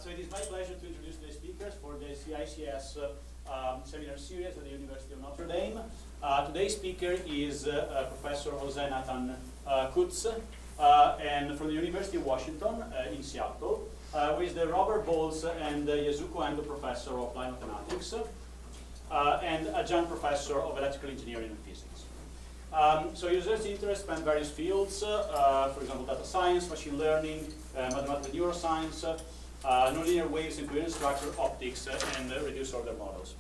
So it is my pleasure to introduce the speakers for the CICS seminar series at the University of Notre Dame. Today's speaker is Professor Jose Nathan Kutz, and from the University of Washington in Seattle, who is the Robert Bowles and Yasuko Endo Professor of Applied Mathematics, and adjunct professor of electrical engineering and physics. So his research interests span various fields, for example, data science, machine learning, mathematical neuroscience, nonlinear waves and coherent structure, optics, and reduced order models.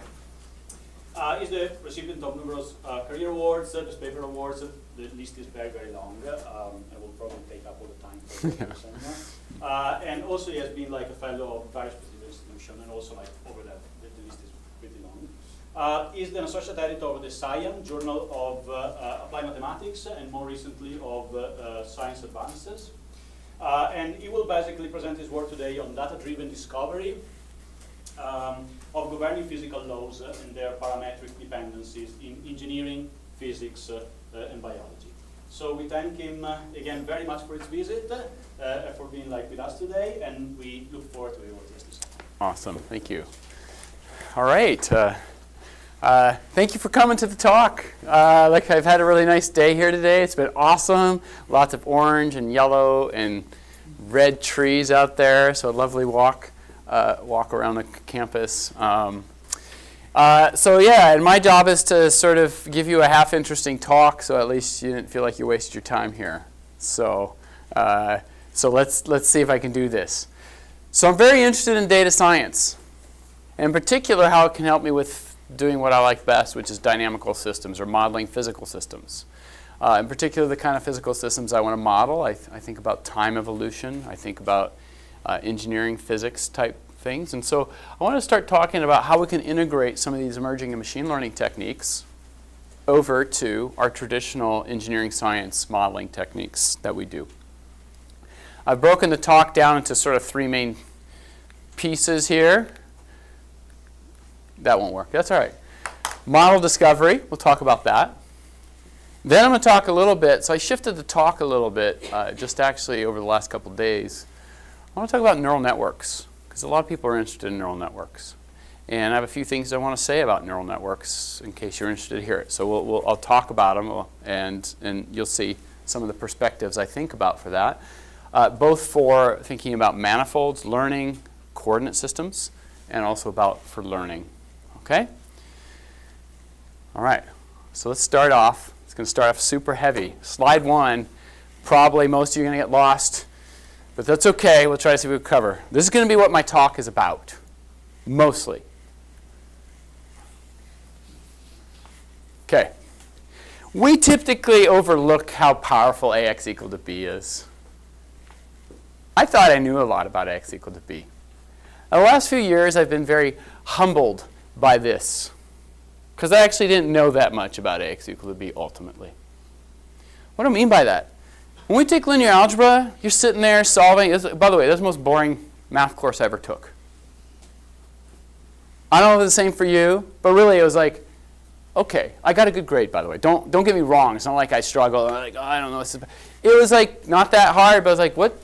He's the recipient of numerous career awards, newspaper awards. The list is very, very long. I will probably take up all the time for the seminar. And also he has been like a fellow of various prestigious institutions, and also like over that, the list is pretty long. He's an associate editor of the SCIAM, Journal of Applied Mathematics, and more recently of Science Advances. And he will basically present his work today on data-driven discovery of governing physical laws and their parametric dependencies in engineering, physics, and biology. So we thank him again very much for his visit, for being with us today, and we look forward to hearing what he has to say. Awesome, thank you. All right. Thank you for coming to the talk. I've had a really nice day here today. It's been awesome. Lots of orange and yellow and red trees out there. So a lovely walk around the campus. So yeah, and my job is to sort of give you a half interesting talk, so at least you didn't feel like you wasted your time here. So let's see if I can do this. So I'm very interested in data science, in particular how it can help me with doing what I like best, which is dynamical systems or modeling physical systems. In particular, the kind of physical systems I want to model. I think about time evolution. I think about engineering physics type things. And so I want to start talking about how we can integrate some of these emerging machine learning techniques over to our traditional engineering science modeling techniques that we do. I've broken the talk down into sort of three main pieces here. That won't work. That's all right. Model discovery, we'll talk about that. Then I'm going to talk a little bit, so I shifted the talk a little bit just actually over the last couple of days. I want to talk about neural networks, because a lot of people are interested in neural networks. And I have a few things I want to say about neural networks in case you're interested to hear it. So I'll talk about them, and you'll see some of the perspectives I think about for that, both for thinking about manifolds, learning, coordinate systems, and also for learning. Okay? All right. So let's start off. It's going to start off super heavy. Slide one, probably most of you are going to get lost, but that's okay. We'll try to see what we cover. This is going to be what my talk is about, mostly. Okay. We typically overlook how powerful AX equal to B is. I thought I knew a lot about AX equal to B. In the last few years, I've been very humbled by this, because I actually didn't know that much about AX equal to B ultimately. What do I mean by that? When we take linear algebra, you're sitting there solving. By the way, that's the most boring math course I ever took. I don't know if it's the same for you, but really it was like, okay, I got a good grade, by the way. Don't get me wrong. It's not like I struggled. I'm like, oh, I don't know. It was like not that hard, but I was like, what?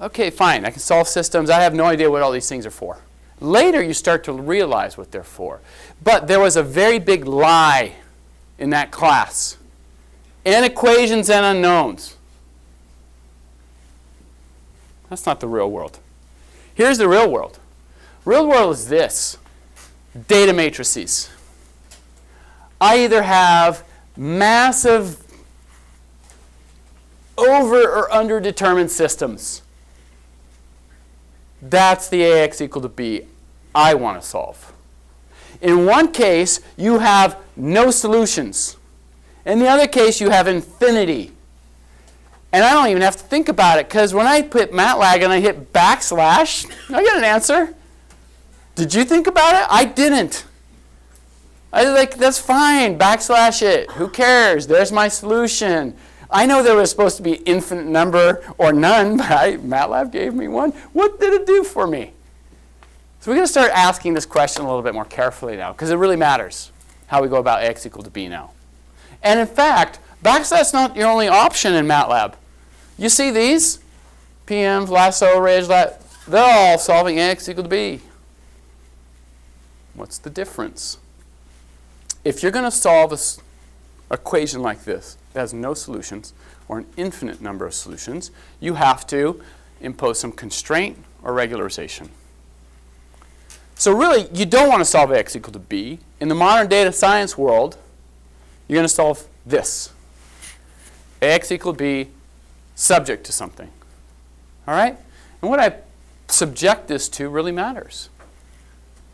Okay, fine. I can solve systems. I have no idea what all these things are for. Later, you start to realize what they're for. But there was a very big lie in that class. And equations and unknowns. That's not the real world. Here's the real world. Real world is this. Data matrices. I either have massive over or underdetermined systems. That's the AX equal to B I want to solve. In one case, you have no solutions. In the other case, you have infinity. And I don't even have to think about it, because when I put MATLAB and I hit backslash, I get an answer. Did you think about it? I didn't. I was like, that's fine, backslash it. Who cares? There's my solution. I know there was supposed to be infinite number or none, but MATLAB gave me one. What did it do for me? So we're going to start asking this question a little bit more carefully now, because it really matters how we go about X equal to B now. And in fact, backslash is not your only option in MATLAB. You see these? PM, lasso, ridge, they're all solving ax equal to b. What's the difference? If you're going to solve an equation like this that has no solutions or an infinite number of solutions, you have to impose some constraint or regularization. So really, you don't want to solve ax equal to b. In the modern data science world, you're going to solve this. Ax equal to b subject to something. All right? And what I subject this to really matters.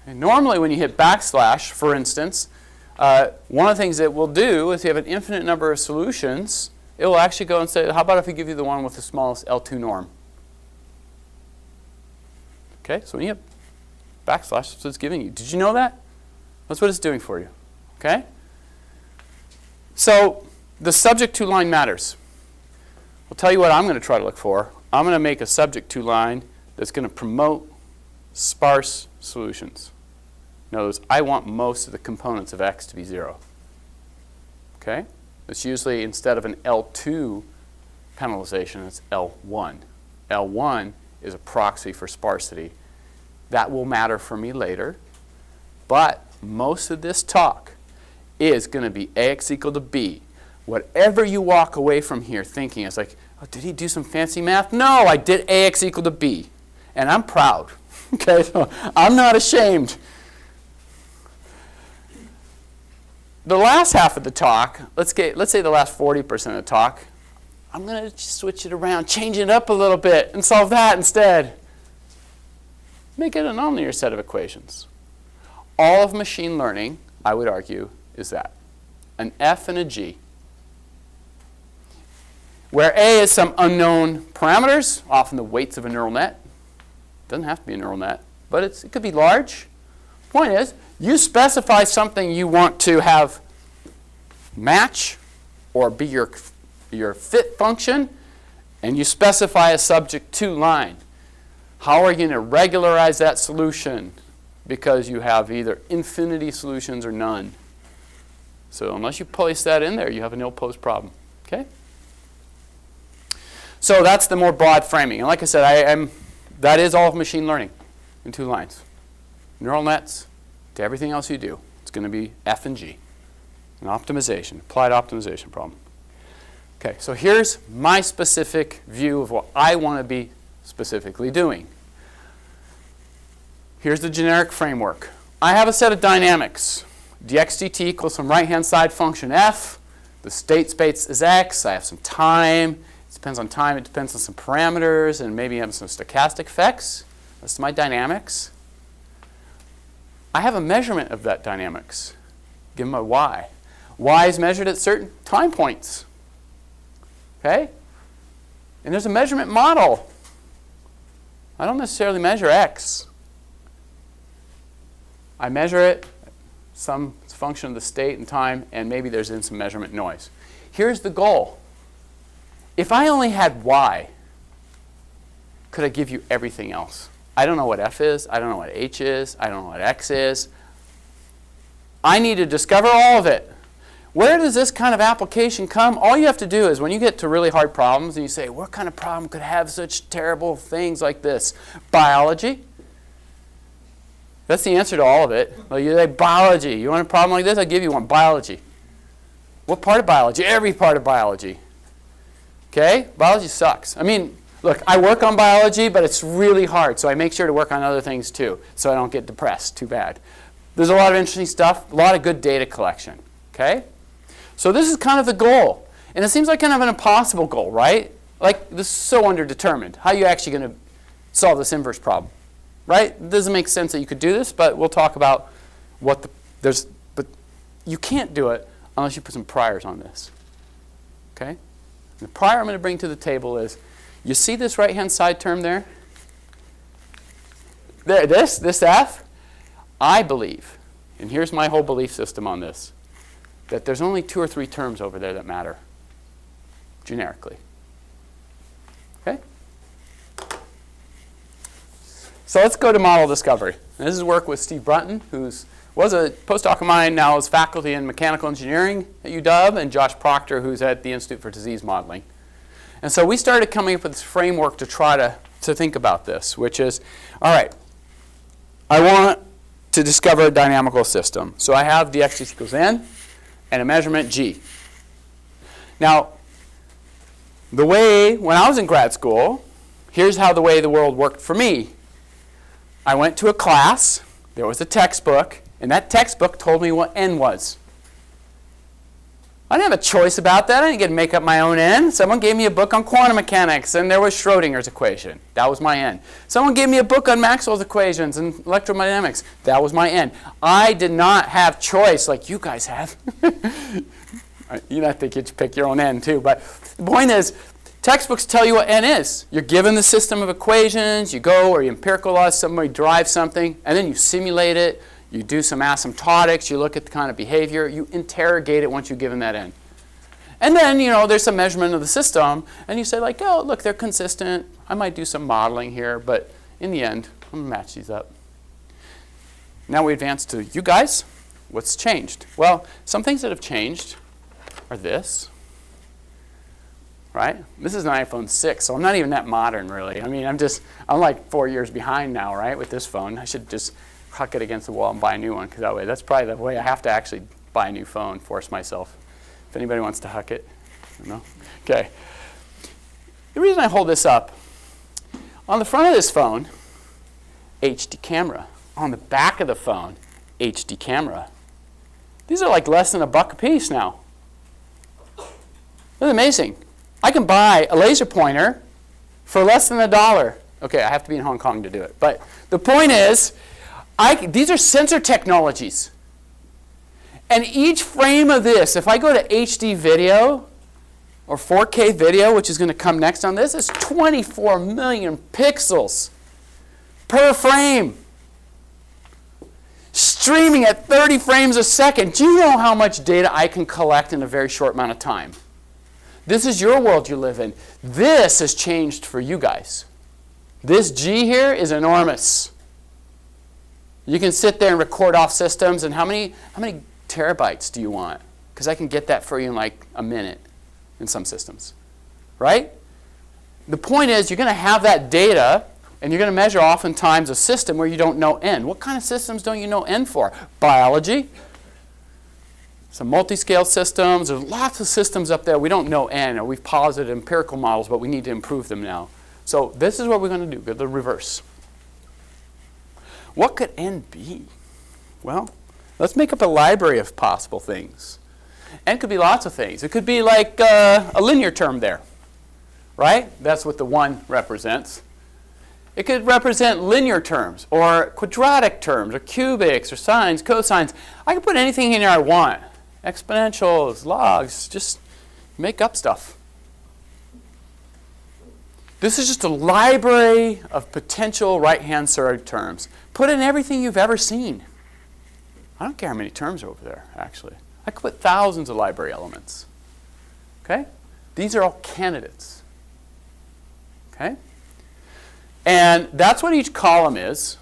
And normally when you hit backslash, for instance, one of the things it will do is you have an infinite number of solutions, it will actually go and say, how about if we give you the one with the smallest L2 norm? Okay, so when you have backslash, that's what it's giving you. Did you know that? That's what it's doing for you. Okay? So the subject to line matters. I'll tell you what I'm going to try to look for. I'm going to make a subject to line that's going to promote sparse solutions. In other words, I want most of the components of x to be 0. Okay? It's usually, instead of an L2 penalization, it's L1. L1 is a proxy for sparsity. That will matter for me later. But most of this talk is going to be ax equal to b. Whatever you walk away from here thinking, it's like, oh, did he do some fancy math? No, I did ax equal to b. And I'm proud. Okay, so I'm not ashamed. The last half of the talk, let's say the last 40% of the talk, I'm going to switch it around, change it up a little bit, and solve that instead. Make it a nonlinear set of equations. All of machine learning, I would argue, is that. An F and a G. Where A is some unknown parameters, often the weights of a neural net. Doesn't have to be a neural net, but it could be large. Point is, you specify something you want to have match or be your fit function, and you specify a subject to line. How are you going to regularize that solution? Because you have either infinity solutions or none. So unless you place that in there, you have an ill-posed problem. Okay? So that's the more broad framing. And like I said, that is all of machine learning in 2 lines. Neural nets to everything else you do. It's going to be F and G. An optimization, applied optimization problem. Okay, so here's my specific view of what I want to be specifically doing. Here's the generic framework. I have a set of dynamics. dx dt equals some right-hand side function f. The state space is x. I have some time. It depends on time. It depends on some parameters and maybe have some stochastic effects. That's my dynamics. I have a measurement of that dynamics. Give them a y. Y is measured at certain time points. Okay? And there's a measurement model. I don't necessarily measure x. I measure it, some function of the state and time, and maybe there's in some measurement noise. Here's the goal. If I only had y, could I give you everything else? I don't know what f is. I don't know what h is. I don't know what x is. I need to discover all of it. Where does this kind of application come? All you have to do is when you get to really hard problems and you say, what kind of problem could have such terrible things like this? Biology. That's the answer to all of it. Well, you say biology. You want a problem like this? I'll give you one. Biology. What part of biology? Every part of biology. Okay? Biology sucks. I mean, look, I work on biology, but it's really hard, so I make sure to work on other things too, so I don't get depressed too bad. There's a lot of interesting stuff, a lot of good data collection. Okay? So this is kind of the goal. And it seems like kind of an impossible goal, right? Like, this is so underdetermined. How are you actually going to solve this inverse problem? Right? It doesn't make sense that you could do this, but we'll talk about what but you can't do it unless you put some priors on this. Okay? And the prior I'm going to bring to the table is, you see this right-hand side term there? There, this f? I believe, and here's my whole belief system on this, that there's only 2 or 3 terms over there that matter, generically. Okay? So let's go to model discovery. And this is work with Steve Brunton, who was a postdoc of mine, now is faculty in mechanical engineering at UW, and Josh Proctor, who's at the Institute for Disease Modeling. And so we started coming up with this framework to try to to think about this, which is, all right, I want to discover a dynamical system. So I have dx equals n and a measurement g. Now, the way, when I was in grad school, here's how the way the world worked for me. I went to a class, there was a textbook, and that textbook told me what n was. I didn't have a choice about that. I didn't get to make up my own n. Someone gave me a book on quantum mechanics, and there was Schrodinger's equation. That was my n. Someone gave me a book on Maxwell's equations and electrodynamics. That was my n. I did not have choice like you guys have. You don't think you should pick your own n too, but the point is, textbooks tell you what n is. You're given the system of equations, you go or you empiricalize somebody, drive something, and then you simulate it. You do some asymptotics, you look at the kind of behavior, you interrogate it once you've given that in. And then, you know, there's some measurement of the system, and you say like, oh, look, they're consistent. I might do some modeling here, but in the end, I'm gonna match these up. Now we advance to you guys. What's changed? Well, some things that have changed are this, right? This is an iPhone 6, so I'm not even that modern, really. I mean, I'm like 4 years behind now, right, with this phone. I should just huck it against the wall and buy a new one, because that's probably the way I have to actually buy a new phone, force myself. If anybody wants to huck it, no? Okay. The reason I hold this up, on the front of this phone, HD camera. On the back of the phone, HD camera. These are like less than $1 a piece now. That's amazing. I can buy a laser pointer for less than $1. Okay, I have to be in Hong Kong to do it. But the point is, these are sensor technologies. And each frame of this, if I go to HD video or 4K video, which is going to come next on this, is 24 million pixels per frame. Streaming at 30 frames a second. Do you know how much data I can collect in a very short amount of time? This is your world you live in. This has changed for you guys. This G here is enormous. You can sit there and record off systems, and how many terabytes do you want? Because I can get that for you in like a minute in some systems, right? The point is, you're going to have that data, and you're going to measure oftentimes a system where you don't know n. What kind of systems don't you know n for? Biology, some multi-scale systems. There's lots of systems up there we don't know n, or we've posited empirical models, but we need to improve them now. So this is what we're going to do, go the reverse. What could n be? Well, let's make up a library of possible things. N could be lots of things. It could be like a linear term there, right? That's what the 1 represents. It could represent linear terms, or quadratic terms, or cubics, or sines, cosines. I can put anything in here I want. Exponentials, logs, just make up stuff. This is just a library of potential right-hand side terms. Put in everything you've ever seen. I don't care how many terms are over there, actually. I could put thousands of library elements. Okay? These are all candidates. Okay? And that's what each column is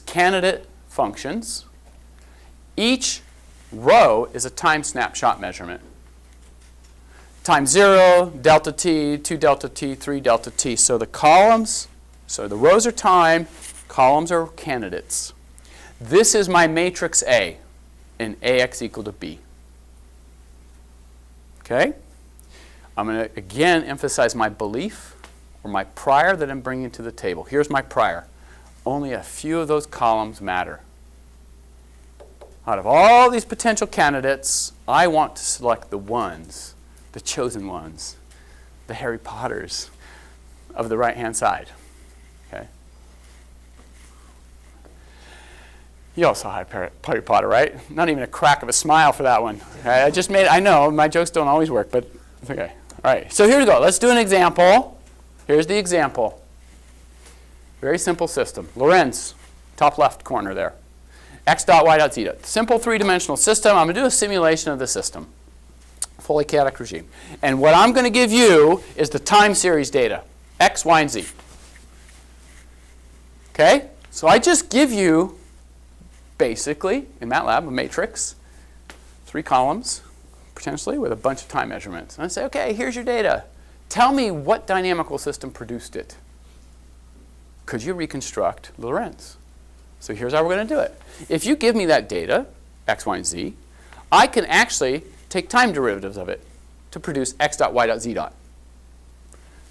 candidate functions. Each row is a time snapshot measurement. Time 0, delta t, 2 delta t, 3 delta t. So the columns, so the rows are time, columns are candidates. This is my matrix A in AX equal to B. Okay? I'm going to again emphasize my belief or my prior that I'm bringing to the table. Here's my prior. Only a few of those columns matter. Out of all these potential candidates, I want to select the ones, the chosen ones, the Harry Potters of the right-hand side. Okay? You all saw Harry Potter, right? Not even a crack of a smile for that one. Okay? I know, my jokes don't always work, but it's okay. All right, so here we go. Let's do an example. Here's the example. Very simple system. Lorentz, top left corner there. X dot, Y dot, Z dot. Simple three-dimensional system. I'm going to do a simulation of the system. Fully chaotic regime. And what I'm going to give you is the time series data. X, Y, and Z. Okay? So I just give you, basically, in MATLAB, a matrix, 3 columns, potentially, with a bunch of time measurements. And I say, okay, here's your data. Tell me what dynamical system produced it. could you reconstruct Lorentz? So here's how we're going to do it. If you give me that data, x, y, and z, I can actually take time derivatives of it to produce x dot y dot z dot.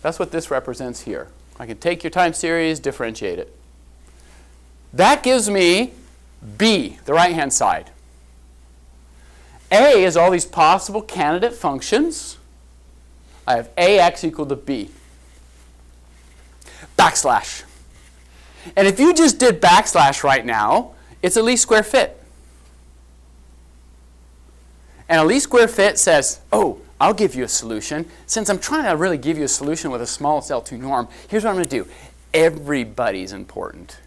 That's what this represents here. I can take your time series, differentiate it. That gives me B, the right-hand side. A is all these possible candidate functions. I have AX equal to B. Backslash. And if you just did backslash right now, it's a least square fit. And a least square fit says, oh, I'll give you a solution. Since I'm trying to really give you a solution with a smallest L2 norm, here's what I'm going to do. Everybody's important.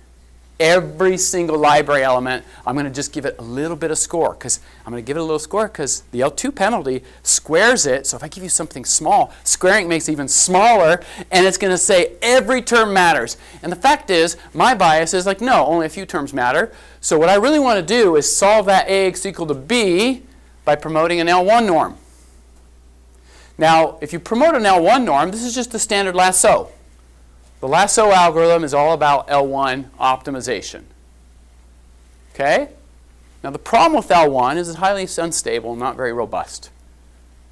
Every single library element, I'm going to just give it a little bit of score. Because I'm going to give it a little score because the L2 penalty squares it. So if I give you something small, squaring it makes it even smaller. And it's going to say every term matters. And the fact is, my bias is like, no, only a few terms matter. So what I really want to do is solve that AX equal to B by promoting an L1 norm. Now, if you promote an L1 norm, this is just the standard lasso. The lasso algorithm is all about L1 optimization. Okay? Now the problem with L1 is it's highly unstable and not very robust.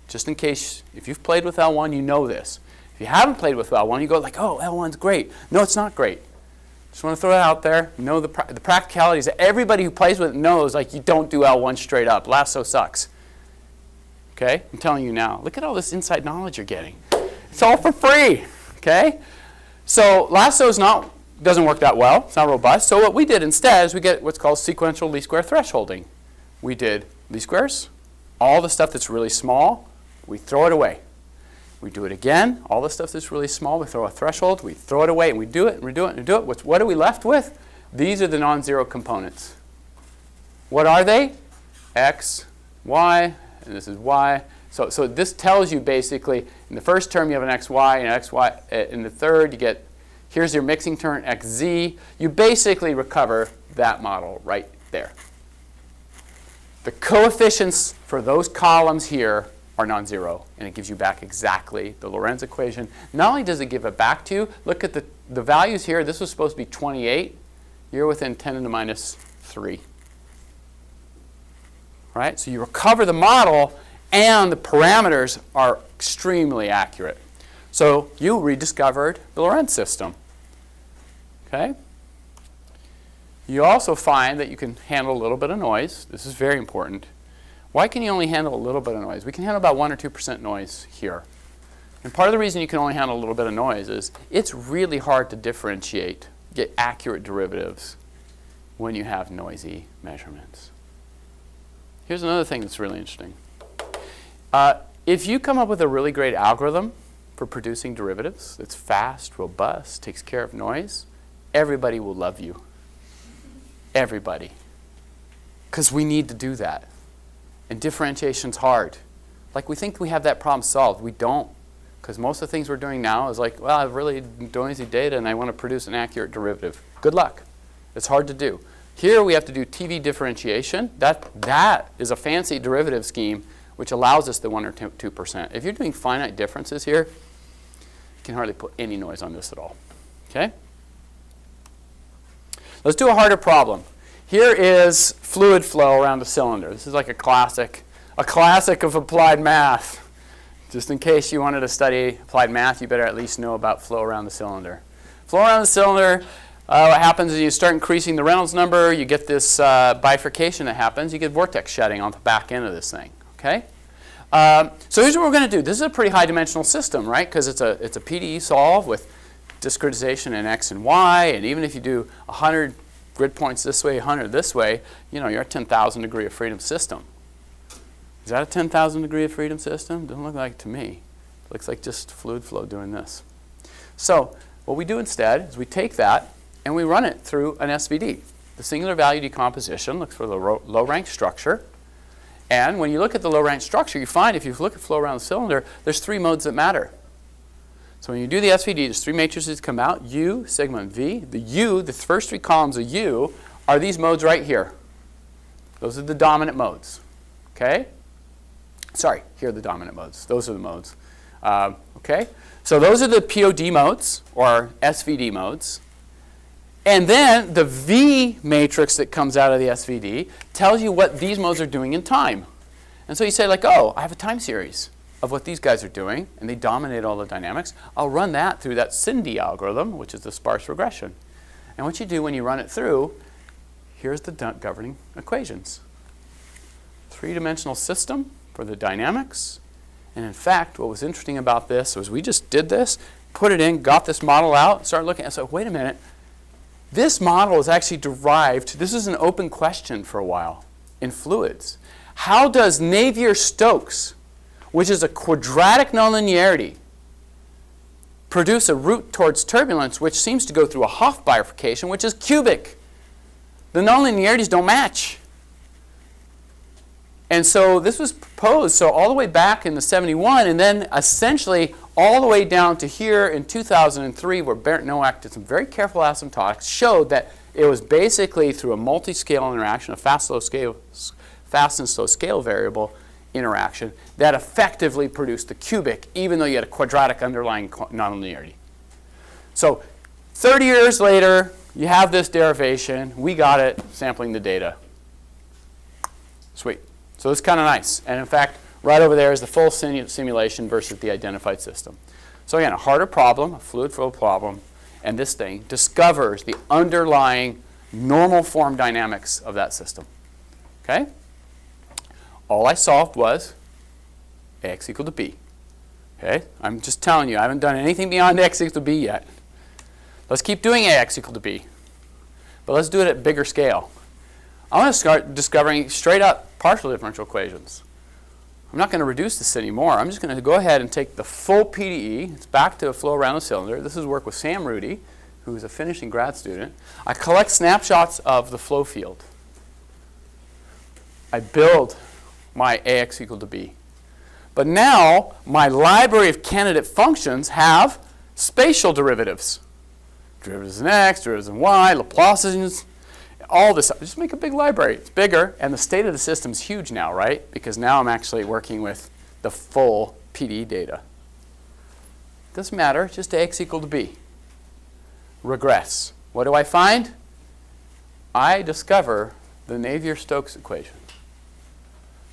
Just in case, if you've played with L1, you know this. If you haven't played with L1, you go like, oh, L1's great. No, it's not great. Just want to throw that out there. You know the practicalities that everybody who plays with it knows, like you don't do L1 straight up. Lasso sucks. Okay? I'm telling you now. Look at all this inside knowledge you're getting. It's all for free. Okay? So lasso doesn't work that well. It's not robust. So what we did instead is we get what's called sequential least square thresholding. We did least squares. All the stuff that's really small, we throw it away. We do it again. All the stuff that's really small, we throw a threshold. We throw it away, and we do it, and we do it, and we do it. What are we left with? These are the non-zero components. What are they? X, Y, and this is Y. So this tells you basically, in the first term you have an xy, and an xy. In the third you get, here's your mixing term, xz. You basically recover that model right there. The coefficients for those columns here are non-zero, and it gives you back exactly the Lorentz equation. Not only does it give it back to you, look at the values here. This was supposed to be 28. You're within 10 to the minus 3. Right? So you recover the model, and the parameters are extremely accurate. So you rediscovered the Lorentz system. Okay? You also find that you can handle a little bit of noise. This is very important. Why can you only handle a little bit of noise? We can handle about 1 or 2% noise here. And part of the reason you can only handle a little bit of noise is it's really hard to differentiate, get accurate derivatives when you have noisy measurements. Here's another thing that's really interesting. If you come up with a really great algorithm for producing derivatives that's fast, robust, takes care of noise, everybody will love you. Everybody. Because we need to do that. And differentiation's hard. Like we think we have that problem solved. We don't. Because most of the things we're doing now is like, well, I have really noisy data and I want to produce an accurate derivative. Good luck. It's hard to do. Here we have to do TV differentiation. That is a fancy derivative scheme which allows us the 1 or 2%. If you're doing finite differences here, you can hardly put any noise on this at all. Okay? Let's do a harder problem. Here is fluid flow around a cylinder. This is like a classic of applied math. Just in case you wanted to study applied math, you better at least know about flow around the cylinder. Flow around the cylinder, what happens is you start increasing the Reynolds number, you get this bifurcation that happens, you get vortex shedding on the back end of this thing. Okay? So here's what we're going to do. This is a pretty high dimensional system, right? Because it's a PDE solve with discretization in X and Y, and even if you do 100 grid points this way, 100 this way, you know, you're a 10,000 degree of freedom system. Is that a 10,000 degree of freedom system? Doesn't look like it to me. It looks like just fluid flow doing this. So what we do instead is we take that and we run it through an SVD. The singular value decomposition looks for the low rank structure. And when you look at the low rank structure, you find if you look at flow around the cylinder, there's 3 modes that matter. So when you do the SVD, there's 3 matrices that come out, U, sigma, and V. The U, the first 3 columns of U, are these modes right here. Those are the dominant modes. Okay? Sorry, here are the dominant modes. Those are the modes. Okay? So those are the POD modes, or SVD modes. And then the V matrix that comes out of the SVD tells you what these modes are doing in time. And so you say, like, oh, I have a time series of what these guys are doing, and they dominate all the dynamics. I'll run that through that SIND algorithm, which is the sparse regression. And what you do when you run it through, here's the governing equations. Three-dimensional system for the dynamics. And in fact, what was interesting about this was we just did this, put it in, got this model out, started looking and said, wait a minute, this model is actually derived, this is an open question for a while in fluids. How does Navier-Stokes, which is a quadratic nonlinearity, produce a route towards turbulence which seems to go through a Hopf bifurcation, which is cubic? The nonlinearities don't match. And so this was proposed, so all the way back in the 71, and then essentially all the way down to here in 2003, where Bernd Nowak did some very careful asymptotics, showed that it was basically through a multi-scale interaction, a fast and slow scale variable interaction, that effectively produced the cubic, even though you had a quadratic underlying nonlinearity. So 30 years later, you have this derivation. We got it sampling the data. Sweet. So it's kind of nice. And in fact, right over there is the full simulation versus the identified system. So again, a harder problem, a fluid flow problem, and this thing discovers the underlying normal form dynamics of that system. Okay? All I solved was AX equal to B. Okay? I'm just telling you, I haven't done anything beyond X equal to B yet. Let's keep doing AX equal to B. But let's do it at bigger scale. I want to start discovering straight up partial differential equations. I'm not going to reduce this anymore. I'm just going to go ahead and take the full PDE. It's back to a flow around the cylinder. This is work with Sam Rudy, who's a finishing grad student. I collect snapshots of the flow field. I build my AX equal to B. But now my library of candidate functions have spatial derivatives. Derivatives in X, derivatives in Y, Laplacians, all this stuff. Just make a big library. It's bigger, and the state of the system is huge now, right? Because now I'm actually working with the full PDE data. Doesn't matter, just AX equal to B. Regress. What do I find? I discover the Navier-Stokes equation.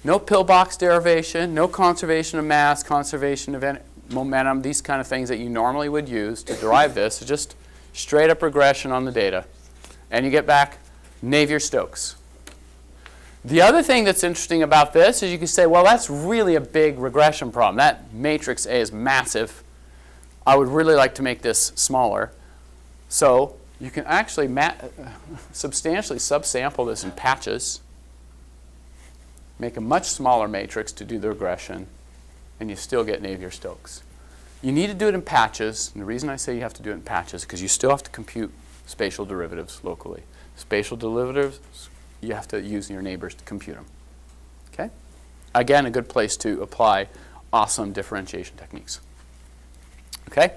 No pillbox derivation, no conservation of mass, conservation of momentum, these kind of things that you normally would use to derive this. It's just straight up regression on the data. And you get back Navier-Stokes. The other thing that's interesting about this is you can say, well, that's really a big regression problem. That matrix A is massive. I would really like to make this smaller. So you can actually substantially subsample this in patches, make a much smaller matrix to do the regression, and you still get Navier-Stokes. You need to do it in patches, and the reason I say you have to do it in patches is because you still have to compute spatial derivatives locally. Spatial derivatives, you have to use your neighbors to compute them. Okay? Again, a good place to apply awesome differentiation techniques. Okay?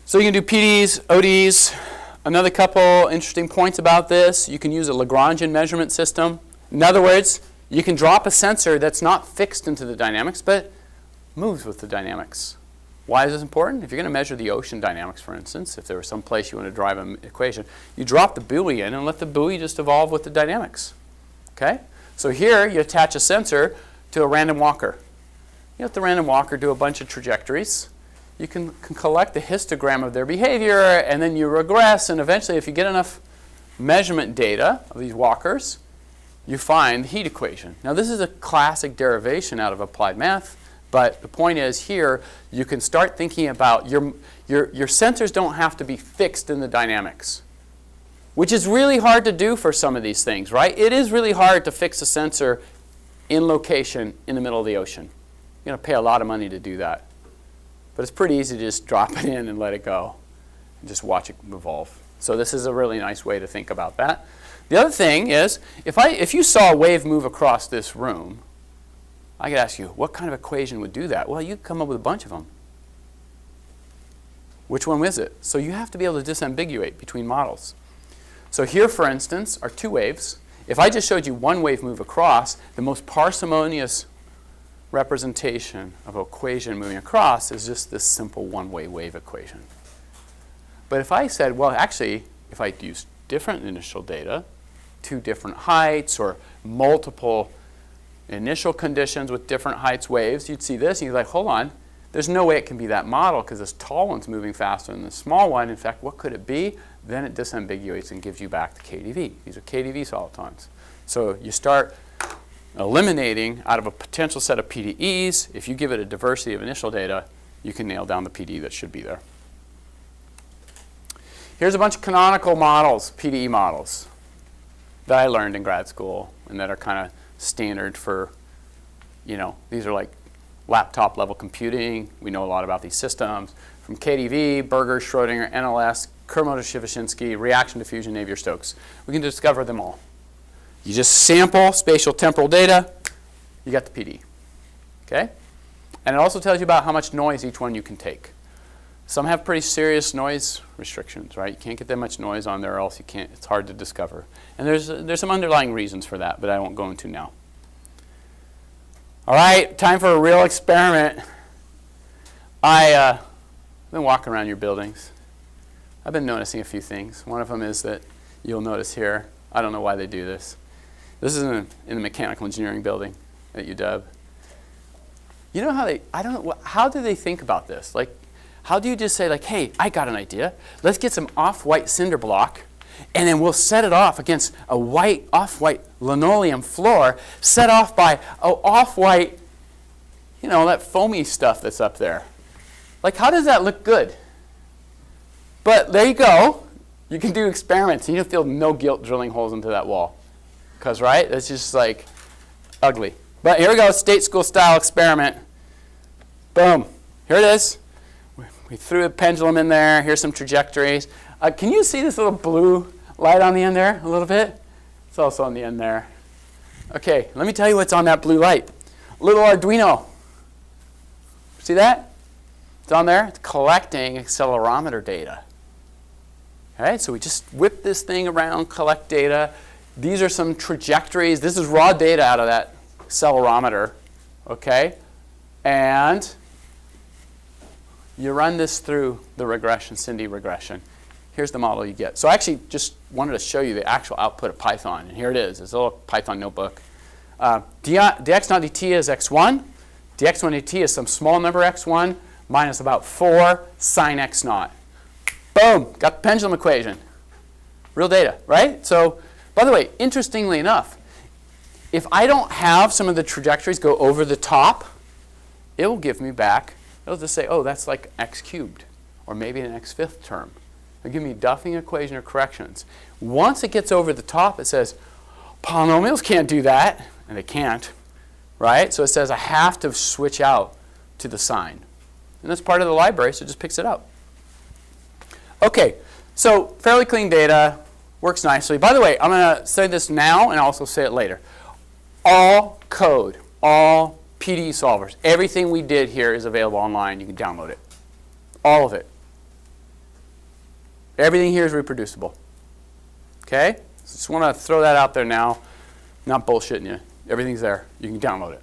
So you can do PDs, ODs. Another couple interesting points about this. You can use a Lagrangian measurement system. In other words, you can drop a sensor that's not fixed into the dynamics, but moves with the dynamics. Why is this important? If you're going to measure the ocean dynamics, for instance, if there was some place you want to drive an equation, you drop the buoy in and let the buoy just evolve with the dynamics. Okay? So here you attach a sensor to a random walker. You let the random walker do a bunch of trajectories. You can collect the histogram of their behavior, and then you regress, and eventually if you get enough measurement data of these walkers, you find the heat equation. Now this is a classic derivation out of applied math. But the point is here, you can start thinking about your sensors don't have to be fixed in the dynamics, which is really hard to do for some of these things, right? It is really hard to fix a sensor in location in the middle of the ocean. You're going to pay a lot of money to do that. But it's pretty easy to just drop it in and let it go and just watch it evolve. So this is a really nice way to think about that. The other thing is, if you saw a wave move across this room, I could ask you, what kind of equation would do that? Well, you come up with a bunch of them. Which one is it? So you have to be able to disambiguate between models. So here, for instance, are two waves. If I just showed you one wave move across, the most parsimonious representation of an equation moving across is just this simple one-way wave equation. But if I said, well, actually, if I use different initial data, 2 different heights or multiple initial conditions with different heights waves, you'd see this and you're like, hold on, there's no way it can be that model because this tall one's moving faster than the small one. In fact, what could it be? Then it disambiguates and gives you back the KDV. These are KDV solitons. So you start eliminating out of a potential set of PDEs. If you give it a diversity of initial data, you can nail down the PDE that should be there. Here's a bunch of canonical models, PDE models, that I learned in grad school and that are kind of standard for, these are like laptop level computing. We know a lot about these systems. From KDV, Berger, Schrodinger, NLS, Kermode-Shivashinsky, reaction diffusion, Navier-Stokes. We can discover them all. You just sample spatial temporal data, you got the PD. Okay? And it also tells you about how much noise each one you can take. Some have pretty serious noise restrictions, right? You can't get that much noise on there or else you can't, it's hard to discover. And there's some underlying reasons for that, but I won't go into now. All right, time for a real experiment. I've been walking around your buildings. I've been noticing a few things. One of them is that you'll notice here, I don't know why they do this. This is in the mechanical engineering building at UW. You know how how do they think about this? Like, how do you just say, like, hey, I got an idea. Let's get some off-white cinder block, and then we'll set it off against a off-white linoleum floor, set off by off-white, that foamy stuff that's up there. Like, how does that look good? But there you go. You can do experiments, and you feel no guilt drilling holes into that wall. Because, right, it's just like ugly. But here we go, state school style experiment. Boom. Here it is. We threw a pendulum in there. Here's some trajectories. Can you see this little blue light on the end there a little bit? It's also on the end there. Okay, let me tell you what's on that blue light. Little Arduino. See that? It's on there. It's collecting accelerometer data. All right, so we just whip this thing around, collect data. These are some trajectories. This is raw data out of that accelerometer. Okay? And you run this through the regression, Cindy regression. Here's the model you get. So I actually just wanted to show you the actual output of Python. And here it is. It's a little Python notebook. dx naught dt is x1. dx naught dt is some small number x1 minus about 4 sine x naught. Boom. Got the pendulum equation. Real data, right? So, by the way, interestingly enough, if I don't have some of the trajectories go over the top, it will give me back, it'll just say, oh, that's like x cubed, or maybe an x fifth term. It'll give me a Duffing equation or corrections. Once it gets over the top, it says, polynomials can't do that, and they can't, right? So it says I have to switch out to the sign. And that's part of the library, so it just picks it up. Okay, so fairly clean data, works nicely. By the way, I'm going to say this now and also say it later. All code, all PDE solvers, everything we did here is available online. You can download it. All of it. Everything here is reproducible. Okay? Just want to throw that out there now. Not bullshitting you. Everything's there. You can download it.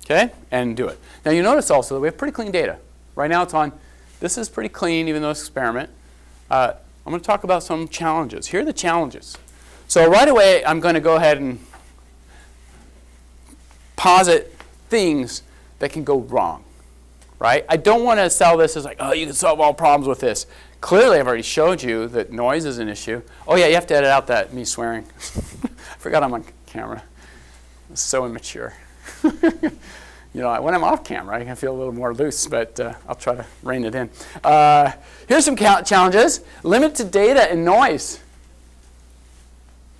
Okay? And do it. Now you notice also that we have pretty clean data. Right now it's on, this is pretty clean even though it's an experiment. I'm going to talk about some challenges. Here are the challenges. So right away I'm going to go ahead and posit things that can go wrong. Right? I don't want to sell this as like, oh, you can solve all problems with this. Clearly, I've already showed you that noise is an issue. Oh, yeah, you have to edit out that me swearing. I forgot I'm on camera. It's so immature. When I'm off camera, I can feel a little more loose, but I'll try to rein it in. Here's some challenges. Limited data and noise.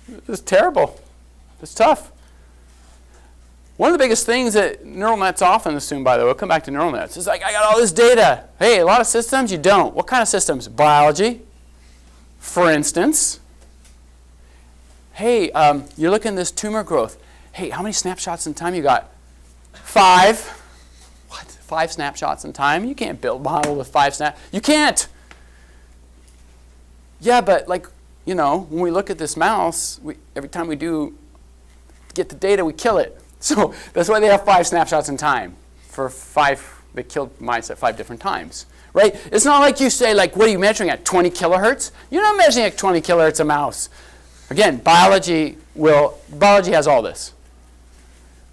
This is terrible. It's tough. One of the biggest things that neural nets often assume, by the way, we'll come back to neural nets, is like, I got all this data. Hey, a lot of systems, you don't. What kind of systems? Biology, for instance. Hey, you're looking at this tumor growth. Hey, how many snapshots in time you got? 5. What? 5 snapshots in time? You can't build a model with 5 snaps. You can't. Yeah, but when we look at this mouse, every time we get the data, we kill it. So that's why they have 5 snapshots in time. For 5, they killed mice at 5 different times, right? It's not like you say, like, what are you measuring at, 20 kilohertz? You're not measuring at 20 kilohertz a mouse. Again, biology has all this.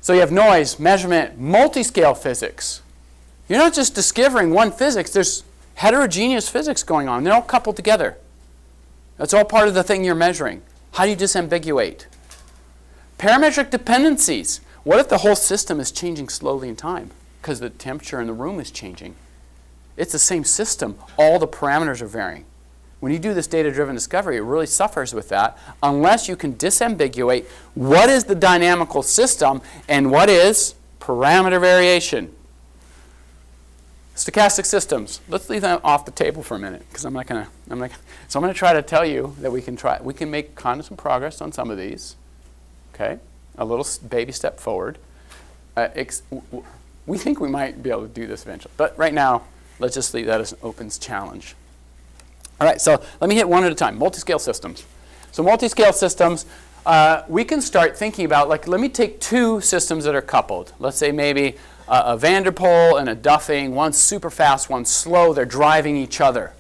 So you have noise, measurement, multi-scale physics. You're not just discovering one physics. There's heterogeneous physics going on. They're all coupled together. That's all part of the thing you're measuring. How do you disambiguate? Parametric dependencies. What if the whole system is changing slowly in time because the temperature in the room is changing? It's the same system. All the parameters are varying. When you do this data-driven discovery, it really suffers with that unless you can disambiguate what is the dynamical system and what is parameter variation. Stochastic systems. Let's leave them off the table for a minute because so I'm going to try to tell you that we can make kind of some progress on some of these. Okay? A little baby step forward. We think we might be able to do this eventually. But right now, let's just leave that as an open challenge. All right, so let me hit one at a time. Multi-scale systems. So multi-scale systems, we can start thinking about, like, let me take two systems that are coupled. Let's say maybe a van der Pol and a Duffing. One's super fast, one's slow. They're driving each other.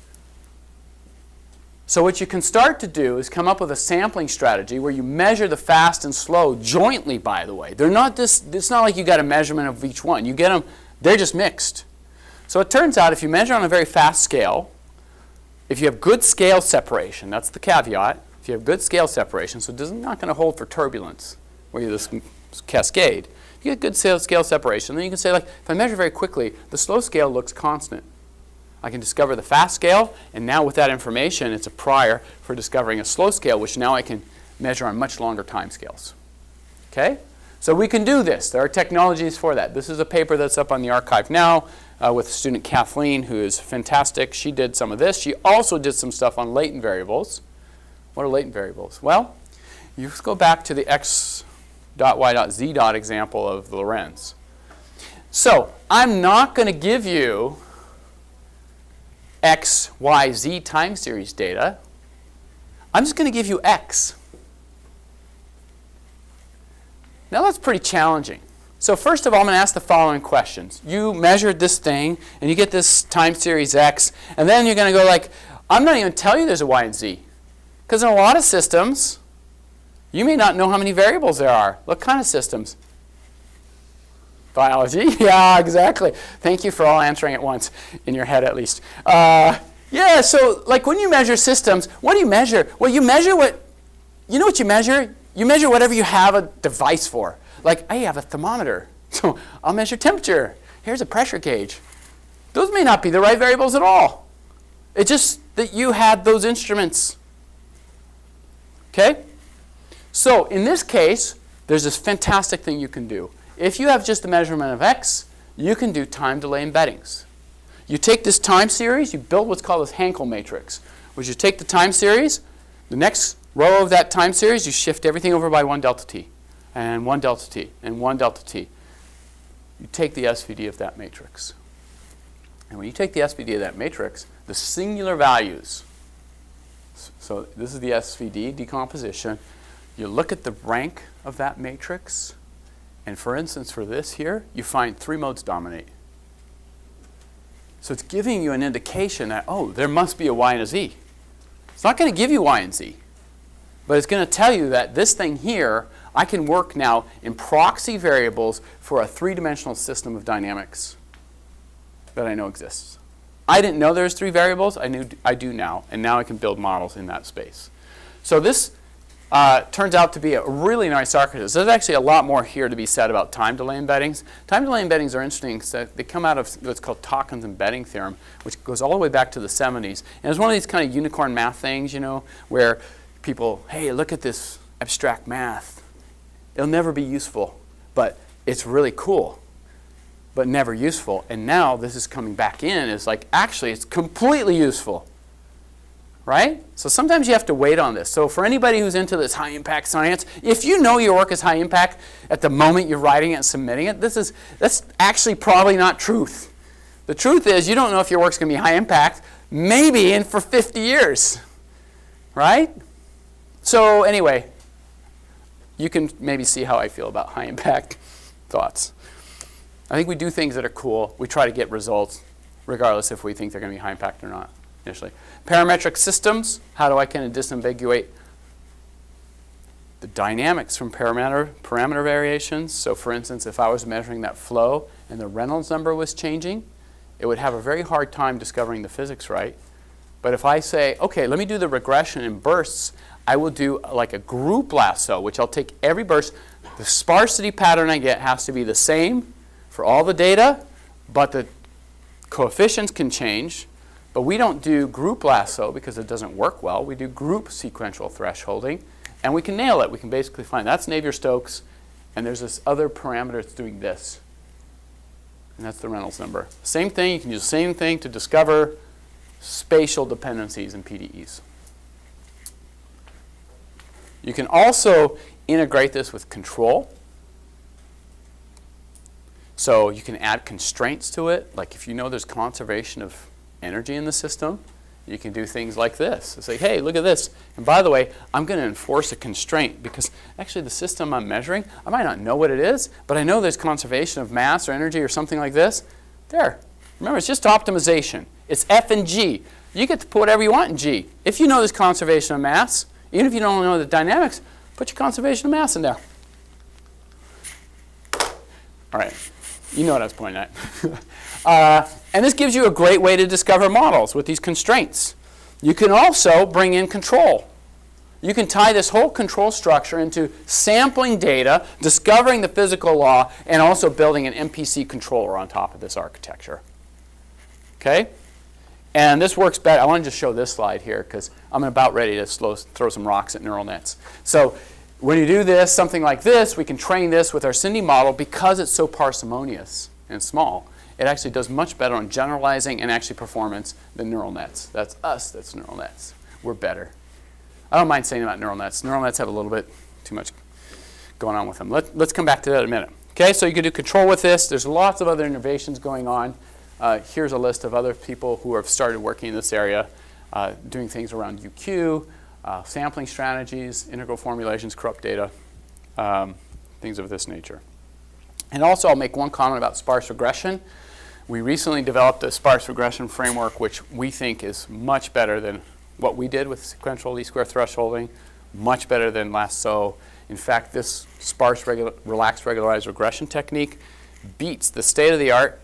So what you can start to do is come up with a sampling strategy where you measure the fast and slow jointly, by the way. They're not it's not like you got a measurement of each one. You get them, they're just mixed. So it turns out if you measure on a very fast scale, if you have good scale separation, that's the caveat. If you have good scale separation, so it's not going to hold for turbulence, where you this cascade. If you get good scale separation, then you can say, like, if I measure very quickly, the slow scale looks constant. I can discover the fast scale, and now with that information, it's a prior for discovering a slow scale, which now I can measure on much longer time scales. Okay? So we can do this. There are technologies for that. This is a paper that's up on the archive now with student Kathleen, who is fantastic. She did some of this. She also did some stuff on latent variables. What are latent variables? Well, you just go back to the x.y.z. example of Lorenz. So I'm not going to give you x, y, z time series data. I'm just going to give you x. Now that's pretty challenging. So first of all, I'm going to ask the following questions. You measured this thing, and you get this time series x, and then you're going to go like, I'm not even telling you there's a y and z. Because in a lot of systems, you may not know how many variables there are. What kind of systems? Biology? Yeah, exactly. Thank you for all answering at once, in your head at least. Yeah, so like when you measure systems, what do you measure? Well, you measure what you measure? You measure whatever you have a device for. Like, I have a thermometer, so I'll measure temperature. Here's a pressure gauge. Those may not be the right variables at all. It's just that you had those instruments. Okay? So in this case, there's this fantastic thing you can do. If you have just the measurement of x, you can do time delay embeddings. You take this time series, you build what's called this Hankel matrix, which you take the time series, the next row of that time series, you shift everything over by 1 delta t, and 1 delta t, and 1 delta t. You take the SVD of that matrix. And when you take the SVD of that matrix, the singular values, so this is the SVD decomposition, you look at the rank of that matrix, and for instance, for this here, you find 3 modes dominate. So it's giving you an indication that, oh, there must be a y and a z. It's not going to give you y and z, but it's going to tell you that this thing here, I can work now in proxy variables for a 3-dimensional system of dynamics that I know exists. I didn't know there's 3 variables. I do now, and now I can build models in that space. So this turns out to be a really nice architecture. There's actually a lot more here to be said about time delay embeddings. Time delay embeddings are interesting because they come out of what's called Tauchin's embedding theorem, which goes all the way back to the 70s. And it's one of these kind of unicorn math things, you know, where people, hey, look at this abstract math. It'll never be useful, but it's really cool, but never useful. And now this is coming back in as like, actually, it's completely useful. Right? So sometimes you have to wait on this. So for anybody who's into this high-impact science, if you know your work is high impact at the moment you're writing it and submitting it, that's actually probably not truth. The truth is you don't know if your work's going to be high impact, maybe in for 50 years. Right? So anyway, you can maybe see how I feel about high-impact thoughts. I think we do things that are cool. We try to get results. regardless if we think they're going to be high impact or not initially. Parametric systems, how do I kind of disambiguate the dynamics from parameter variations? So for instance, if I was measuring that flow and the Reynolds number was changing, it would have a very hard time discovering the physics right. But if I say, okay, let me do the regression in bursts, I will do like a group lasso, which I'll take every burst. The sparsity pattern I get has to be the same for all the data, but the coefficients can change. But we don't do group lasso because it doesn't work well. We do group sequential thresholding, and we can nail it. We can basically find that's Navier-Stokes, and there's this other parameter that's doing this. And that's the Reynolds number. Same thing, you can use the same thing to discover spatial dependencies in PDEs. You can also integrate this with control. So you can add constraints to it. Like if you know there's conservation of energy in the system, you can do things like this. Say, hey, look at this. And by the way, I'm going to enforce a constraint because actually the system I'm measuring, I might not know what it is, but I know there's conservation of mass or energy or something like this. There. Remember, it's just optimization. It's F and G. You get to put whatever you want in G. If you know there's conservation of mass, even if you don't know the dynamics, put your conservation of mass in there. All right. You know what I was pointing at. And this gives you a great way to discover models with these constraints. You can also bring in control. You can tie this whole control structure into sampling data, discovering the physical law, and also building an MPC controller on top of this architecture. Okay? And this works better. I want to just show this slide here because I'm about ready to throw some rocks at neural nets. So when you do this, something like this, we can train this with our Cindy model because it's so parsimonious and small. It actually does much better on generalizing and actually performance than neural nets. That's us, that's neural nets. We're better. I don't mind saying about neural nets. Neural nets have a little bit too much going on with them. Let's come back to that in a minute. Okay, so you can do control with this. There's lots of other innovations going on. Here's a list of other people who have started working in this area, doing things around UQ, sampling strategies, integral formulations, corrupt data, things of this nature. And also I'll make one comment about sparse regression. We recently developed a sparse regression framework which we think is much better than what we did with sequential least square thresholding, much better than lasso. In fact, this sparse relaxed regularized regression technique beats the state-of-the-art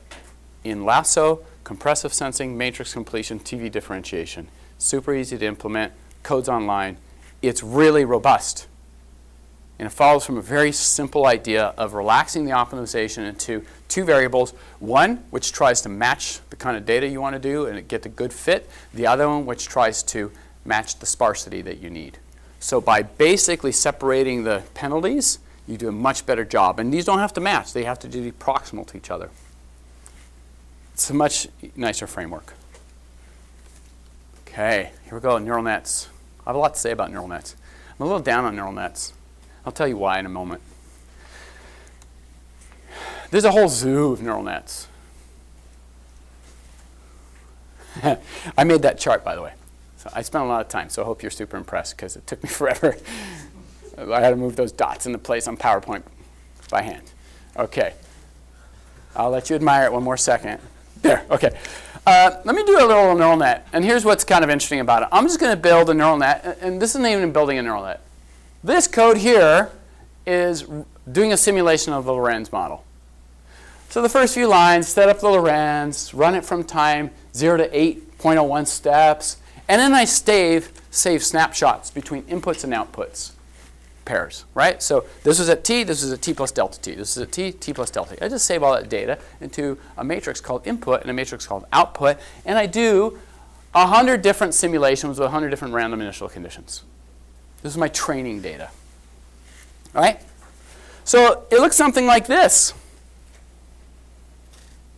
in lasso, compressive sensing, matrix completion, TV differentiation. Super easy to implement, code's online. It's really robust. And it follows from a very simple idea of relaxing the optimization into two variables. One, which tries to match the kind of data you want to do and get a good fit. The other one, which tries to match the sparsity that you need. So by basically separating the penalties, you do a much better job. And these don't have to match. They have to be proximal to each other. It's a much nicer framework. Okay, here we go, neural nets. I have a lot to say about neural nets. I'm a little down on neural nets. I'll tell you why in a moment. There's a whole zoo of neural nets. I made that chart, by the way. So I spent a lot of time, so I hope you're super impressed because it took me forever. I had to move those dots into place on PowerPoint by hand. Okay. I'll let you admire it one more second. There, okay. Let me do a little neural net. And here's what's kind of interesting about it. I'm just going to build a neural net. And this isn't even building a neural net. This code here is doing a simulation of the Lorenz model. So the first few lines, set up the Lorenz, run it from time 0 to 8.01 steps. And then I save snapshots between inputs and outputs. Pairs, right? So this is at t, this is at t plus delta t. This is at t, t plus delta t. I just save all that data into a matrix called input and a matrix called output, and I do 100 different simulations with 100 different random initial conditions. This is my training data. All right? So it looks something like this.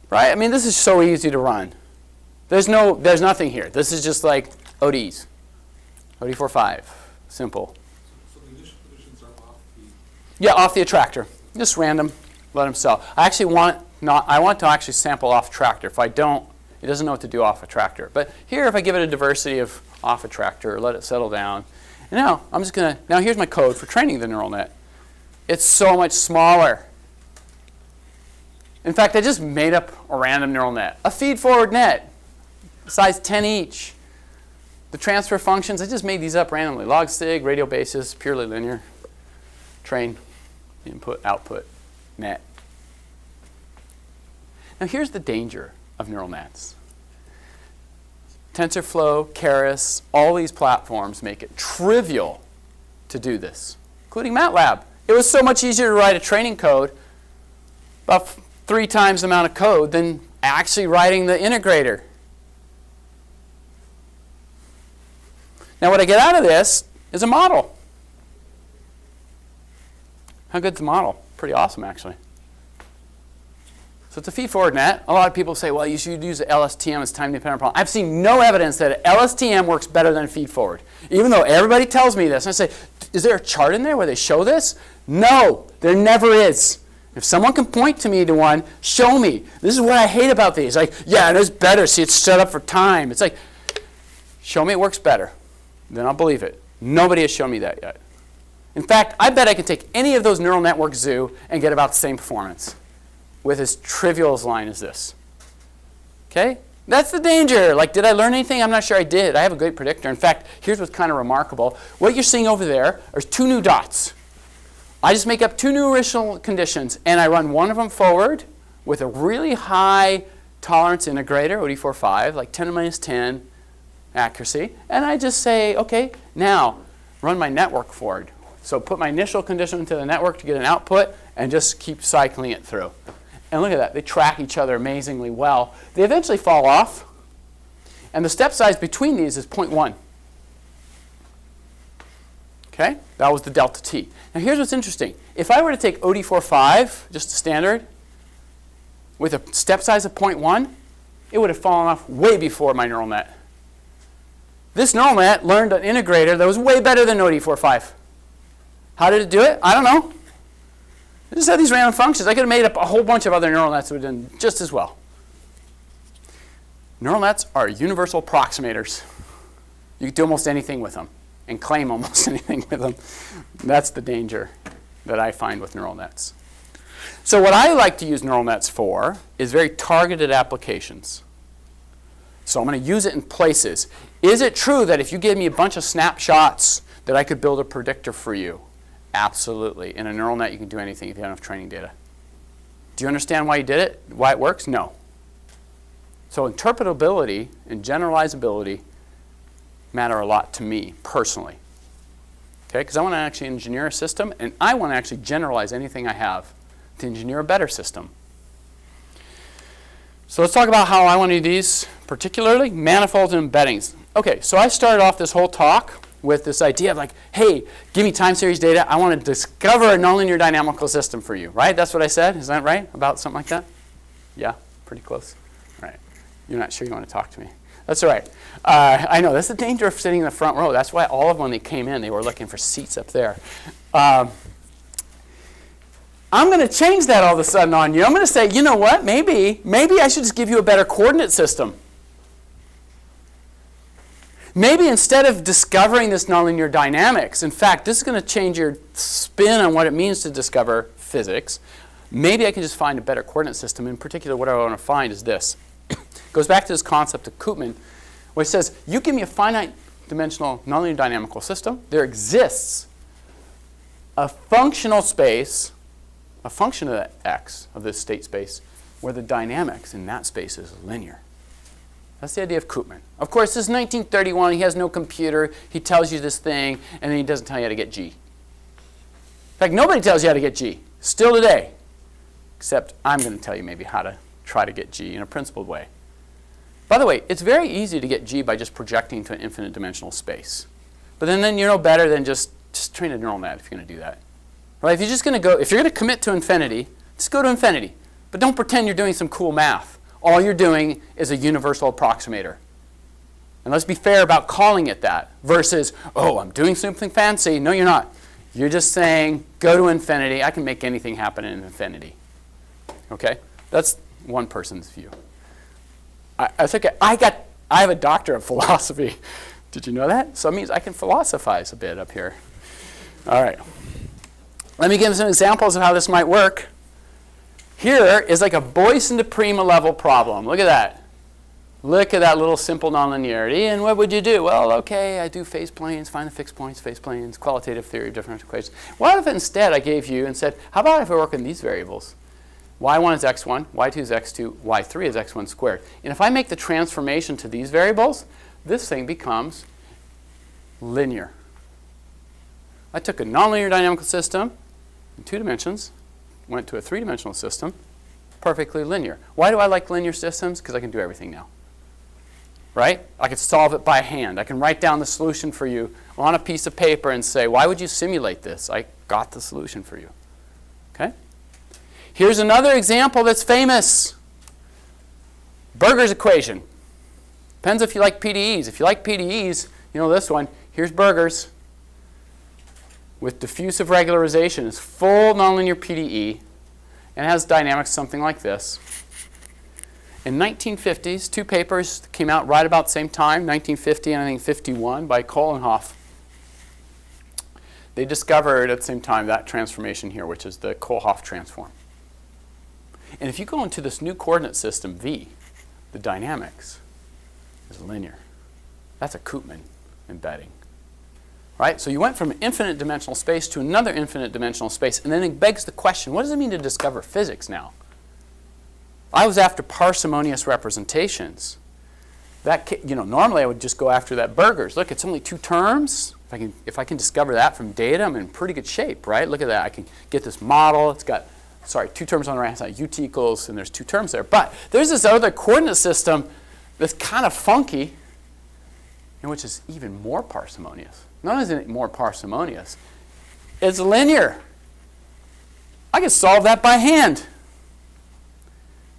Right? I mean, this is so easy to run. There's nothing here. This is just like ODs. OD45. Simple. Yeah, off the attractor. Just random. Let them sell. I want to actually sample off tractor. If I don't, it doesn't know what to do off a tractor. But here, if I give it a diversity of off a tractor, let it settle down. And now here's my code for training the neural net. It's so much smaller. In fact, I just made up a random neural net. A feed-forward net, size 10 each. The transfer functions, I just made these up randomly. Log sig, radial basis, purely linear. Train, input, output, net. Now here's the danger of neural nets. TensorFlow, Keras, all these platforms make it trivial to do this, including MATLAB. It was so much easier to write a training code, about 3 times the amount of code, than actually writing the integrator. Now what I get out of this is a model. How good's the model? Pretty awesome, actually. So it's a feed-forward net. A lot of people say, well, you should use LSTM as time-dependent problem. I've seen no evidence that LSTM works better than feed-forward, even though everybody tells me this. And I say, is there a chart in there where they show this? No, there never is. If someone can point to me to one, show me. This is what I hate about these. Like, yeah, it is better. See, it's set up for time. It's like, show me it works better. Then I'll believe it. Nobody has shown me that yet. In fact, I bet I could take any of those neural network zoo and get about the same performance with as trivial a line as this. Okay? That's the danger. Like, did I learn anything? I'm not sure I did. I have a great predictor. In fact, here's what's kind of remarkable. What you're seeing over there are 2 new dots. I just make up 2 new original conditions, and I run one of them forward with a really high tolerance integrator, OD45, like 10 to the minus 10 accuracy. And I just say, okay, now run my network forward. So put my initial condition into the network to get an output, and just keep cycling it through. And look at that. They track each other amazingly well. They eventually fall off. And the step size between these is 0.1. Okay? That was the delta t. Now here's what's interesting. If I were to take OD45, just a standard, with a step size of 0.1, it would have fallen off way before my neural net. This neural net learned an integrator that was way better than OD45. How did it do it? I don't know. I just had these random functions. I could have made up a whole bunch of other neural nets that would have done just as well. Neural nets are universal approximators. You can do almost anything with them and claim almost anything with them. That's the danger that I find with neural nets. So what I like to use neural nets for is very targeted applications. So I'm going to use it in places. Is it true that if you gave me a bunch of snapshots that I could build a predictor for you? Absolutely. In a neural net, you can do anything if you have enough training data. Do you understand why you did it? Why it works? No. So interpretability and generalizability matter a lot to me personally. Okay? Because I want to actually engineer a system, and I want to actually generalize anything I have to engineer a better system. So let's talk about how I want to do these, particularly manifolds and embeddings. Okay, so I started off this whole talk with this idea of like, hey, give me time series data. I want to discover a nonlinear dynamical system for you, right? That's what I said. Is that right? About something like that? Yeah, pretty close. All right. You're not sure you want to talk to me. That's all right. I know. That's the danger of sitting in the front row. That's why all of them, when they came in, they were looking for seats up there. I'm going to change that all of a sudden on you. I'm going to say, you know what? Maybe I should just give you a better coordinate system. Maybe instead of discovering this nonlinear dynamics, in fact, this is going to change your spin on what it means to discover physics. Maybe I can just find a better coordinate system. In particular, what I want to find is this. It goes back to this concept of Koopman, where it says, you give me a finite dimensional nonlinear dynamical system. There exists a functional space, a function of x, of this state space, where the dynamics in that space is linear. That's the idea of Koopman. Of course, this is 1931. He has no computer. He tells you this thing, and then he doesn't tell you how to get G. In fact, nobody tells you how to get G, still today. Except I'm going to tell you maybe how to try to get G in a principled way. By the way, it's very easy to get G by just projecting to an infinite dimensional space. But then you know better than just train a neural net if you're going to do that. Right? If you're just going to go, if you're going to commit to infinity, just go to infinity. But don't pretend you're doing some cool math. All you're doing is a universal approximator. And let's be fair about calling it that versus, oh, I'm doing something fancy. No, you're not. You're just saying, go to infinity. I can make anything happen in infinity. Okay? That's one person's view. I have a doctorate of philosophy. Did you know that? So it means I can philosophize a bit up here. All right. Let me give some examples of how this might work. Here is like a Boyson to Prima level problem. Look at that. Look at that little simple nonlinearity. And what would you do? Well, okay, I do phase planes, find the fixed points, phase planes, qualitative theory of differential equations. What if instead I gave you and said, how about if I work in these variables? y1 is x1, y2 is x2, y3 is x1 squared. And if I make the transformation to these variables, this thing becomes linear. I took a nonlinear dynamical system in 2 dimensions, went to a 3-dimensional system, perfectly linear. Why do I like linear systems? Because I can do everything now. Right? I can solve it by hand. I can write down the solution for you on a piece of paper and say, why would you simulate this? I got the solution for you. Okay? Here's another example that's famous. Burger's equation. Depends if you like PDEs. If you like PDEs, you know this one. Here's Burger's with diffusive regularization. It's full nonlinear PDE and has dynamics something like this. In 1950s, 2 papers came out right about the same time, 1950 and I think 51 by Kohlenhoff. They discovered at the same time that transformation here, which is the Kohlhoff transform. And if you go into this new coordinate system, V, the dynamics is linear. That's a Koopman embedding. Right? So you went from infinite dimensional space to another infinite dimensional space, and then it begs the question, what does it mean to discover physics now? I was after parsimonious representations. That, normally I would just go after that Burger's. Look, it's only 2 terms. If I can discover that from data, I'm in pretty good shape, right? Look at that. I can get this model. It's got 2 terms on the right-hand side, ut equals, and there's 2 terms there. But there's this other coordinate system that's kind of funky, and which is even more parsimonious. Not only is it more parsimonious, it's linear. I can solve that by hand.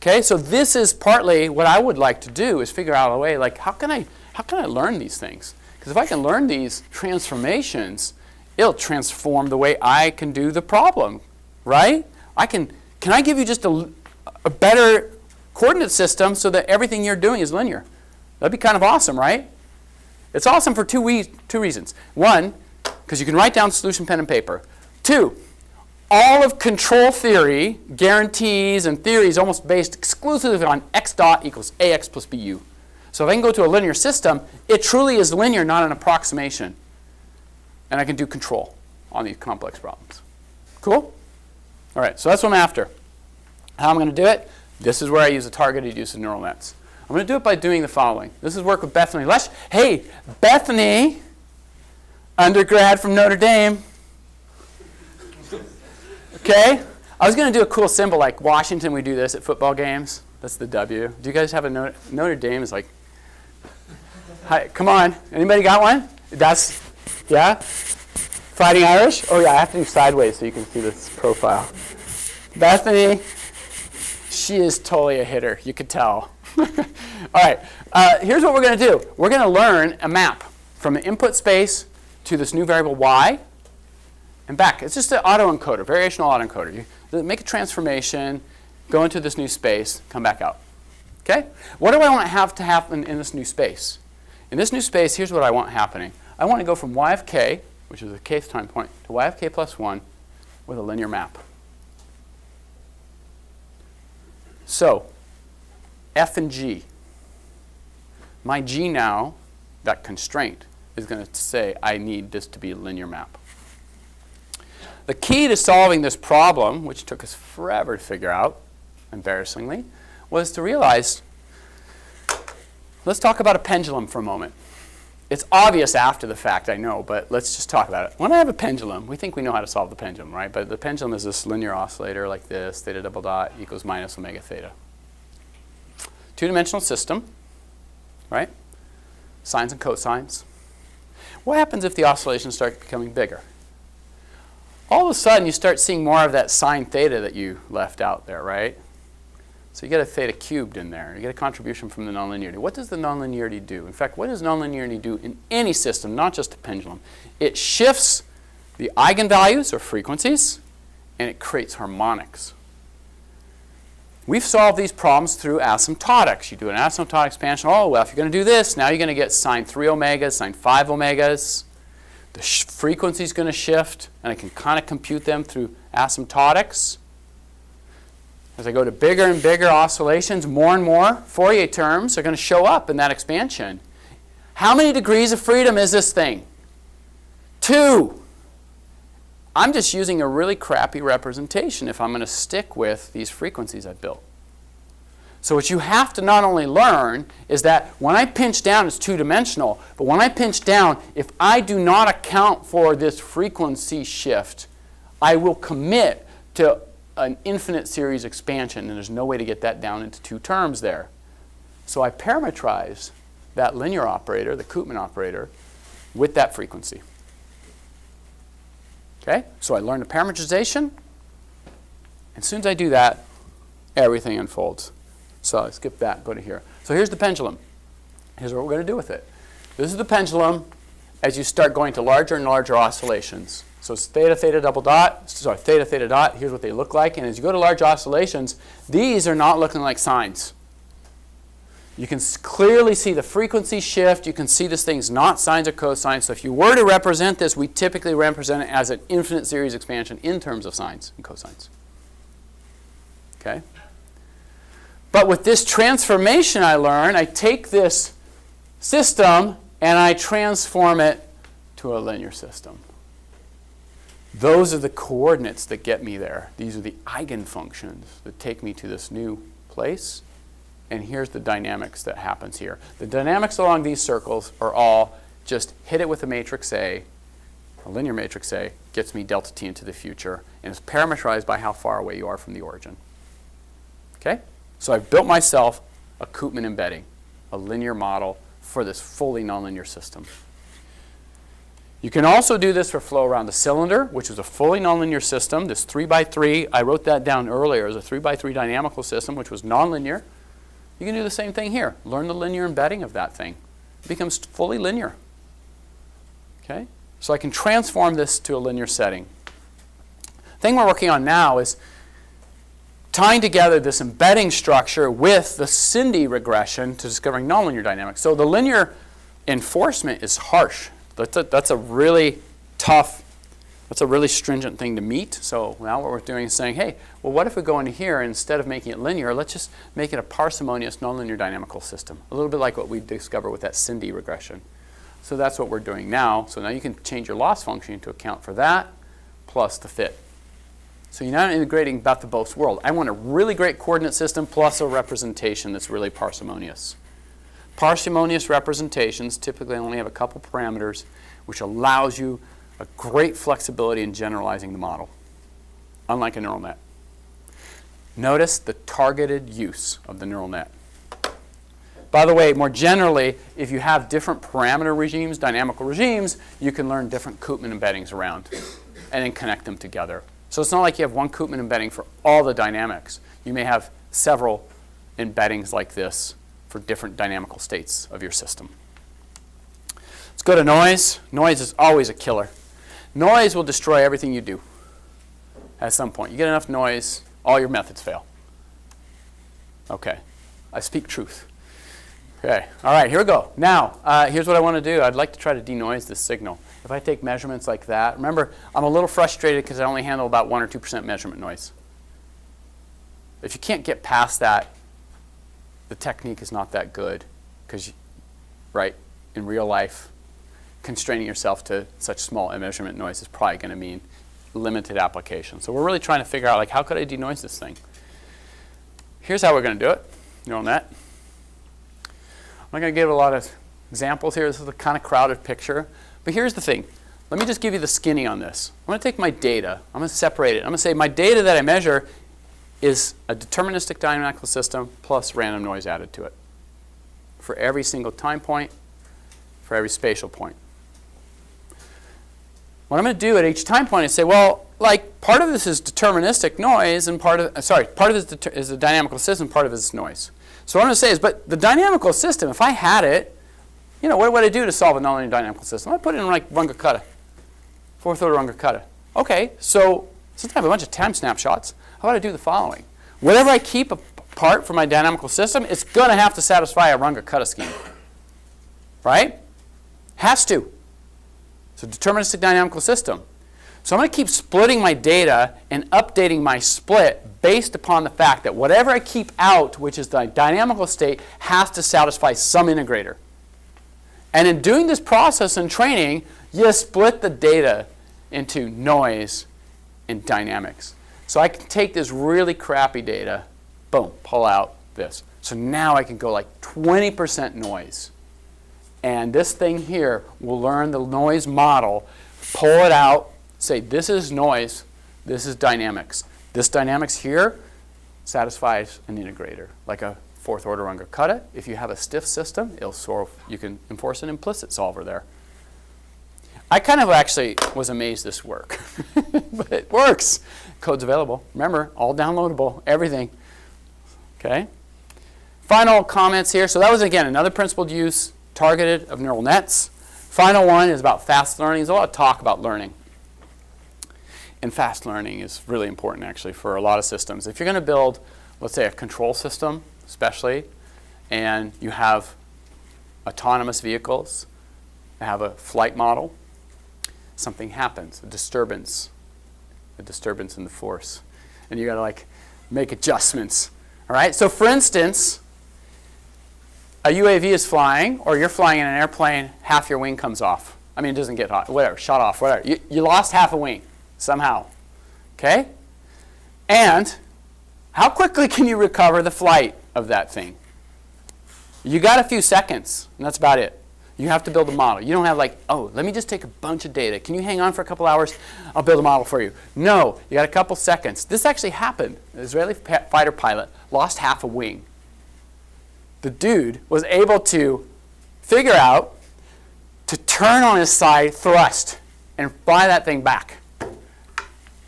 Okay, so this is partly what I would like to do is figure out a way, like how can I learn these things? Because if I can learn these transformations, it'll transform the way I can do the problem, right? Can I give you just a better coordinate system so that everything you're doing is linear? That'd be kind of awesome, right? It's awesome for two reasons. 1, because you can write down solution pen and paper. 2, all of control theory, guarantees, and theory is almost based exclusively on x dot equals ax plus bu. So if I can go to a linear system, it truly is linear, not an approximation. And I can do control on these complex problems. Cool? All right, so that's what I'm after. How I'm going to do it? This is where I use the targeted use of neural nets. I'm going to do it by doing the following. This is work with Bethany Lesh. Hey, Bethany, undergrad from Notre Dame. Okay? I was going to do a cool symbol like Washington, we do this at football games. That's the W. Do you guys have a Notre Dame is like, hi, come on. Anybody got one? Yeah? Fighting Irish? Oh yeah, I have to do sideways so you can see this profile. Bethany, she is totally a hitter. You could tell. All right, here's what we're going to do. We're going to learn a map from the input space to this new variable y and back. It's just an autoencoder, variational autoencoder. You make a transformation, go into this new space, come back out. Okay? What do I want to happen in this new space? In this new space, here's what I want happening. I want to go from y of k, which is the kth time point, to y of k plus 1 with a linear map. So, f and g. My g now, that constraint, is going to say I need this to be a linear map. The key to solving this problem, which took us forever to figure out, embarrassingly, was to realize, let's talk about a pendulum for a moment. It's obvious after the fact, I know, but let's just talk about it. When I have a pendulum, we think we know how to solve the pendulum, right? But the pendulum is this linear oscillator like this, theta double dot equals minus omega theta. 2-dimensional system, right? Sines and cosines. What happens if the oscillations start becoming bigger? All of a sudden, you start seeing more of that sine theta that you left out there, right? So you get a theta cubed in there. You get a contribution from the nonlinearity. What does the nonlinearity do? In fact, what does nonlinearity do in any system, not just a pendulum? It shifts the eigenvalues or frequencies, and it creates harmonics. We've solved these problems through asymptotics. You do an asymptotic expansion. Oh, well, if you're going to do this, now you're going to get sine 3 omegas, sine 5 omegas. The frequency is going to shift, and I can kind of compute them through asymptotics. As I go to bigger and bigger oscillations, more and more Fourier terms are going to show up in that expansion. How many degrees of freedom is this thing? 2. I'm just using a really crappy representation if I'm going to stick with these frequencies I've built. So what you have to not only learn is that when I pinch down, it's two-dimensional, but when I pinch down, if I do not account for this frequency shift, I will commit to an infinite series expansion, and there's no way to get that down into 2 terms there. So I parametrize that linear operator, the Koopman operator, with that frequency. Okay? So I learn the parametrization. As soon as I do that, everything unfolds. So I skip that, go to here. So here's the pendulum. Here's what we're going to do with it. This is the pendulum as you start going to larger and larger oscillations. So it's theta, theta, double dot. Sorry, theta, theta, dot. Here's what they look like. And as you go to large oscillations, these are not looking like sines. You can clearly see the frequency shift. You can see this thing's not sines or cosines. So if you were to represent this, we typically represent it as an infinite series expansion in terms of sines and cosines. Okay? But with this transformation I learn, I take this system and I transform it to a linear system. Those are the coordinates that get me there. These are the eigenfunctions that take me to this new place. And here's the dynamics that happens here. The dynamics along these circles are all just hit it with a matrix A, a linear matrix A, gets me delta t into the future, and it's parametrized by how far away you are from the origin. Okay? So I've built myself a Koopman embedding, a linear model for this fully nonlinear system. You can also do this for flow around the cylinder, which is a fully nonlinear system. This 3x3, I wrote that down earlier as a 3x3 dynamical system, which was nonlinear. You can do the same thing here. Learn the linear embedding of that thing. It becomes fully linear. Okay? So I can transform this to a linear setting. The thing we're working on now is tying together this embedding structure with the Cindy regression to discovering nonlinear dynamics. So the linear enforcement is harsh. That's a really tough, that's a really stringent thing to meet. So now what we're doing is saying, hey, well, what if we go into here and instead of making it linear, let's just make it a parsimonious nonlinear dynamical system. A little bit like what we discovered with that Cindy regression. So that's what we're doing now. So now you can change your loss function to account for that plus the fit. So you're now integrating about the Bose world. I want a really great coordinate system plus a representation that's really parsimonious. Parsimonious representations typically only have a couple parameters, which allows you a great flexibility in generalizing the model, unlike a neural net. Notice the targeted use of the neural net. By the way, more generally, if you have different parameter regimes, dynamical regimes, you can learn different Koopman embeddings around and then connect them together. So it's not like you have one Koopman embedding for all the dynamics. You may have several embeddings like this for different dynamical states of your system. Let's go to noise. Noise is always a killer. Noise will destroy everything you do at some point. You get enough noise, all your methods fail. Okay, I speak truth. Okay, all right, here we go. Now, here's what I want to do. I'd like to try to denoise this signal. If I take measurements like that, remember, I'm a little frustrated because I only handle about 1 or 2% measurement noise. If you can't get past that, the technique is not that good because, right, in real life, constraining yourself to such small measurement noise is probably going to mean limited application. So we're really trying to figure out, like, how could I denoise this thing? Here's how we're going to do it. Neural net. I'm not going to give a lot of examples here. This is a kind of crowded picture. But here's the thing. Let me just give you the skinny on this. I'm going to take my data. I'm going to separate it. I'm going to say my data that I measure is a deterministic dynamical system plus random noise added to it for every single time point, for every spatial point. What I'm going to do at each time point is say, well, like, part of this is deterministic noise and part of it is a dynamical system, part of it is noise. So what I'm going to say is, but the dynamical system, if I had it, you know, what would I do to solve a nonlinear dynamical system? I put it in like Runge-Kutta, fourth order Runge-Kutta. Okay, so since I have a bunch of time snapshots, how about I do the following? Whatever I keep apart from my dynamical system, it's going to have to satisfy a Runge-Kutta scheme. Right? Has to. It's a deterministic dynamical system. So I'm going to keep splitting my data and updating my split based upon the fact that whatever I keep out, which is the dynamical state, has to satisfy some integrator. And in doing this process and training, you split the data into noise and dynamics. So I can take this really crappy data, boom, pull out this. So now I can go like 20% noise. And this thing here will learn the noise model, pull it out, say this is noise, this is dynamics. This dynamics here satisfies an integrator, like a fourth order Runge-Kutta. If you have a stiff system, you can enforce an implicit solver there. I kind of actually was amazed this worked, but it works. Code's available. Remember, all downloadable, everything. Okay. Final comments here. So that was, again, another principled use, targeted, of neural nets. Final one is about fast learning. There's a lot of talk about learning. And fast learning is really important, actually, for a lot of systems. If you're going to build, let's say, a control system, especially, and you have autonomous vehicles, have a flight model, something happens, a disturbance in the force. And you got to like make adjustments. All right? So for instance, a UAV is flying, or you're flying in an airplane, half your wing comes off. I mean, it doesn't get hot, whatever, shot off, whatever. You lost half a wing somehow. Okay? And how quickly can you recover the flight of that thing? You got a few seconds, and that's about it. You have to build a model. You don't have like, oh, let me just take a bunch of data. Can you hang on for a couple hours? I'll build a model for you. No, you got a couple seconds. This actually happened. An Israeli fighter pilot lost half a wing. The dude was able to figure out to turn on his side, thrust, and fly that thing back.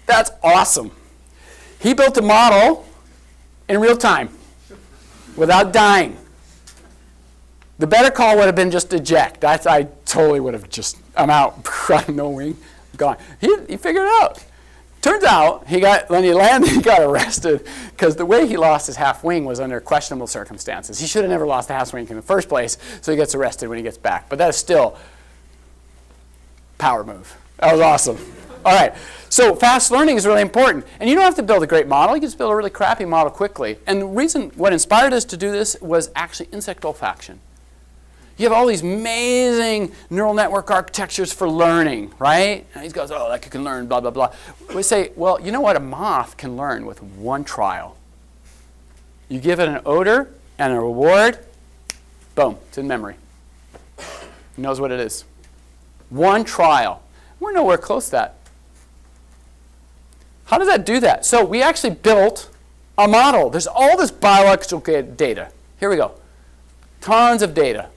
That's awesome. He built a model in real time without dying. The better call would have been just eject. I totally would have just, I'm out, no wing, gone. He figured it out. Turns out, when he landed, he got arrested because the way he lost his half wing was under questionable circumstances. He should have never lost the half wing in the first place, so he gets arrested when he gets back. But that is still power move. That was awesome. All right, so fast learning is really important. And you don't have to build a great model. You can just build a really crappy model quickly. And the reason, what inspired us to do this was actually insect olfaction. You have all these amazing neural network architectures for learning, right? And he goes, oh, that can learn, blah, blah, blah. We say, well, you know what? A moth can learn with one trial. You give it an odor and a reward, boom, it's in memory. It knows what it is. One trial. We're nowhere close to that. How does that do that? So we actually built a model. There's all this biological data. Here we go. Tons of data.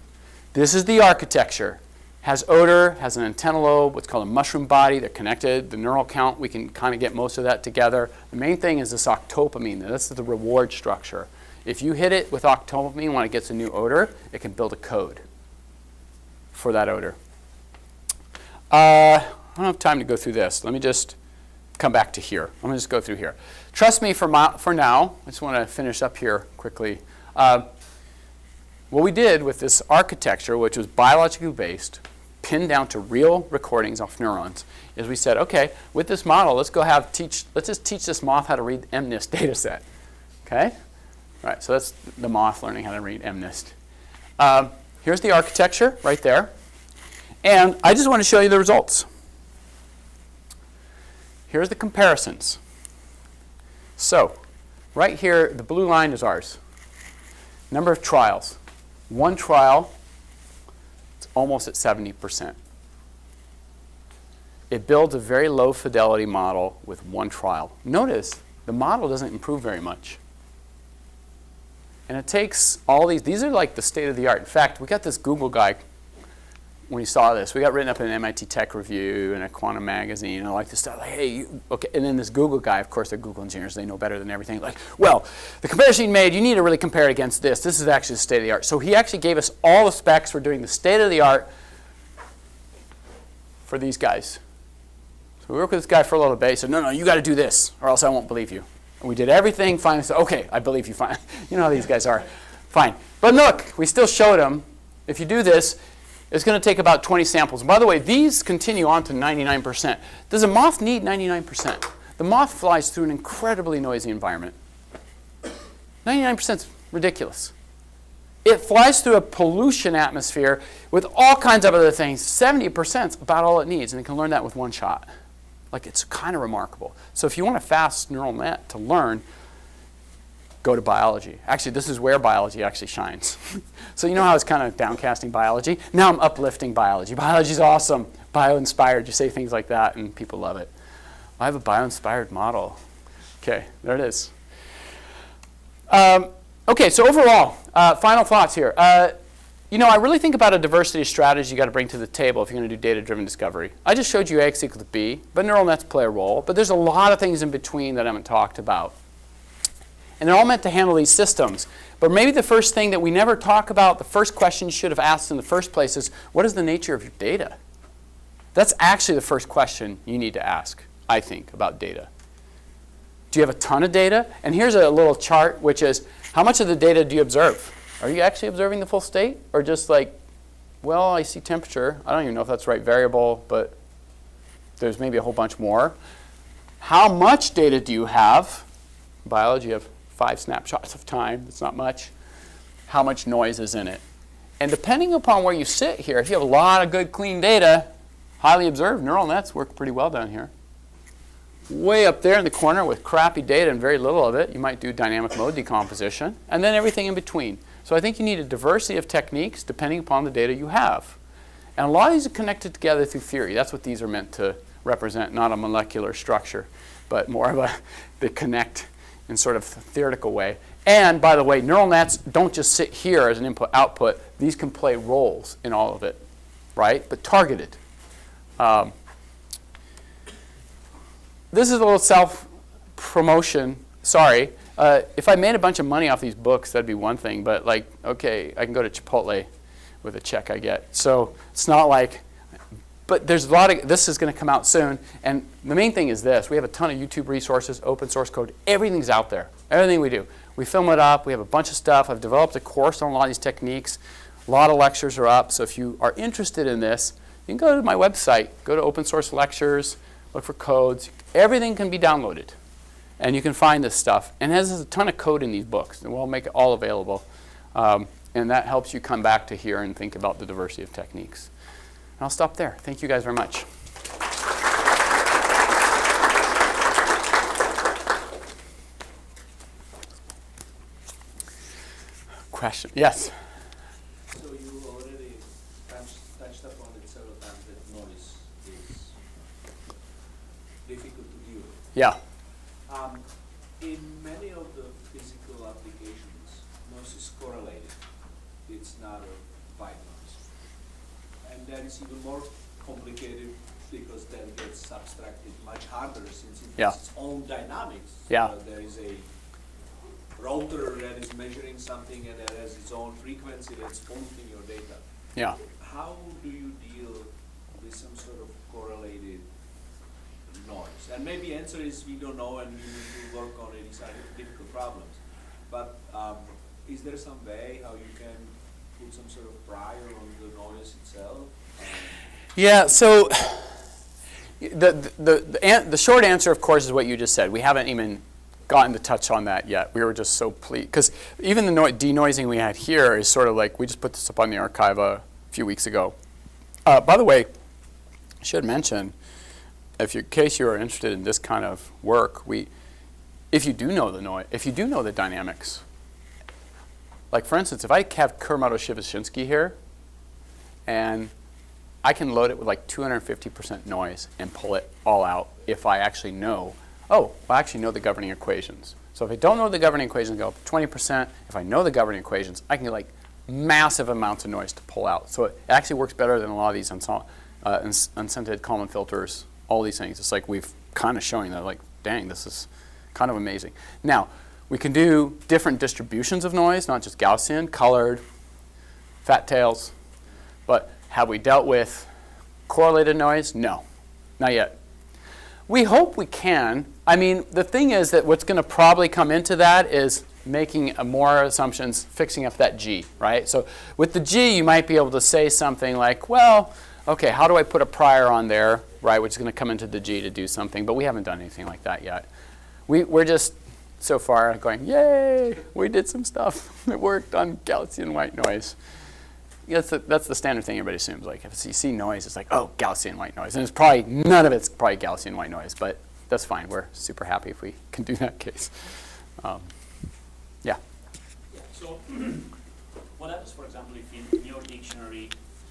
This is the architecture. Has odor, has an antennal lobe, what's called a mushroom body. They're connected. The neural count, we can kind of get most of that together. The main thing is this octopamine. This is the reward structure. If you hit it with octopamine when it gets a new odor, it can build a code for that odor. I don't have time to go through this. Let me just come back to here. I'm going to just go through here. Trust me for now. I just want to finish up here quickly. What we did with this architecture, which was biologically based, pinned down to real recordings off neurons, is we said, okay, with this model, let's just teach this moth how to read MNIST data set. Okay? All right, so that's the moth learning how to read MNIST. Here's the architecture right there. And I just want to show you the results. Here's the comparisons. So, right here, the blue line is ours. Number of trials. One trial, it's almost at 70%. It builds a very low fidelity model with one trial. Notice, the model doesn't improve very much. And it takes all these are like the state of the art. In fact, we got this Google guy, when he saw this, we got written up in an MIT Tech Review and a Quantum magazine, and I like this stuff, like, hey, okay. And then this Google guy, of course, they're Google engineers, they know better than everything, like, well, the comparison you made, you need to really compare it against this. This is actually the state of the art. So he actually gave us all the specs for doing the state of the art for these guys. So we worked with this guy for a little bit. He said, no, you got to do this, or else I won't believe you. And we did everything, finally said, okay, I believe you, fine. You know how these guys are. Fine. But look, we still showed him, if you do this, It's going to take about 20 samples. And by the way, these continue on to 99%. Does a moth need 99%? The moth flies through an incredibly noisy environment. 99% is ridiculous. It flies through a pollution atmosphere with all kinds of other things. 70% is about all it needs, and it can learn that with one shot. Like, it's kind of remarkable. So if you want a fast neural net to learn, go to biology. Actually, this is where biology actually shines. So you know how it's kind of downcasting biology? Now I'm uplifting biology. Biology's awesome. Bio-inspired. You say things like that, and people love it. I have a bio-inspired model. Okay, there it is. Okay, so overall, final thoughts here. You know, I really think about a diversity of strategies you got to bring to the table if you're going to do data-driven discovery. I just showed you X equals B, but neural nets play a role. But there's a lot of things in between that I haven't talked about. And they're all meant to handle these systems. But maybe the first thing that we never talk about, the first question you should have asked in the first place is, what is the nature of your data? That's actually the first question you need to ask, I think, about data. Do you have a ton of data? And here's a little chart, which is, how much of the data do you observe? Are you actually observing the full state? Or just like, well, I see temperature. I don't even know if that's the right variable, but there's maybe a whole bunch more. How much data do you have? In biology, you have 5 snapshots of time. That's not much. How much noise is in it? And depending upon where you sit here, if you have a lot of good, clean data, highly observed neural nets work pretty well down here. Way up there in the corner with crappy data and very little of it, you might do dynamic mode decomposition, and then everything in between. So I think you need a diversity of techniques depending upon the data you have. And a lot of these are connected together through theory. That's what these are meant to represent, not a molecular structure, but more of they connect in sort of a theoretical way. And by the way, neural nets don't just sit here as an input-output. These can play roles in all of it, right? But targeted. This is a little self-promotion. Sorry. If I made a bunch of money off these books, that'd be one thing. But like, okay, I can go to Chipotle with a check I get. So it's not like, but there's a lot of, this is going to come out soon. And the main thing is this. We have a ton of YouTube resources, open source code. Everything's out there. Everything we do. We film it up. We have a bunch of stuff. I've developed a course on a lot of these techniques. A lot of lectures are up. So if you are interested in this, you can go to my website. Go to open source lectures. Look for codes. Everything can be downloaded. And you can find this stuff. And there's a ton of code in these books. And we'll make it all available. And that helps you come back to here and think about the diversity of techniques. And I'll stop there. Thank you guys very much. Question? Yes? So you already touched upon it several times that noise is difficult to deal with. Yeah. In many of the physical applications, noise is correlated. It's not a white noise. And that is even more complicated because then it gets abstracted much harder since it has its own dynamics. Yeah. There is a router that is measuring something and that has its own frequency that's polluting your data. Yeah. How do you deal with some sort of correlated noise? And maybe answer is we don't know and we need to work on it. These are difficult problems. But is there some way how you can put some sort of prior on the noise itself? Yeah, so the short answer, of course, is what you just said. We haven't even gotten to touch on that yet. We were just so pleased. Because even the denoising we had here is sort of like, we just put this up on the archive a few weeks ago. By the way, I should mention, in case you are interested in this kind of work, if you do know the noise, if you do know the dynamics, like for instance, if I have Kurmato-Shivashinsky here, and I can load it with like 250% noise and pull it all out if I actually know, I actually know the governing equations. So if I don't know the governing equations, go up 20%. If I know the governing equations, I can get like massive amounts of noise to pull out. So it actually works better than a lot of these unscented Kalman filters, all these things. It's like we've kind of showing that, like, dang, this is kind of amazing. Now, we can do different distributions of noise, not just Gaussian, colored, fat tails. But have we dealt with correlated noise? No, not yet. We hope we can. I mean, the thing is that what's going to probably come into that is making more assumptions, fixing up that G, right? So with the G, you might be able to say something like, well, okay, how do I put a prior on there, right, which is going to come into the G to do something, but we haven't done anything like that yet. We're just, so far, going, yay, we did some stuff. It worked on Gaussian white noise. That's the standard thing everybody assumes. Like, if you see noise, it's like, oh, Gaussian white noise. And it's probably, none of it's probably Gaussian white noise, but that's fine. We're super happy if we can do that case. Yeah. So what happens, for example, if in your dictionary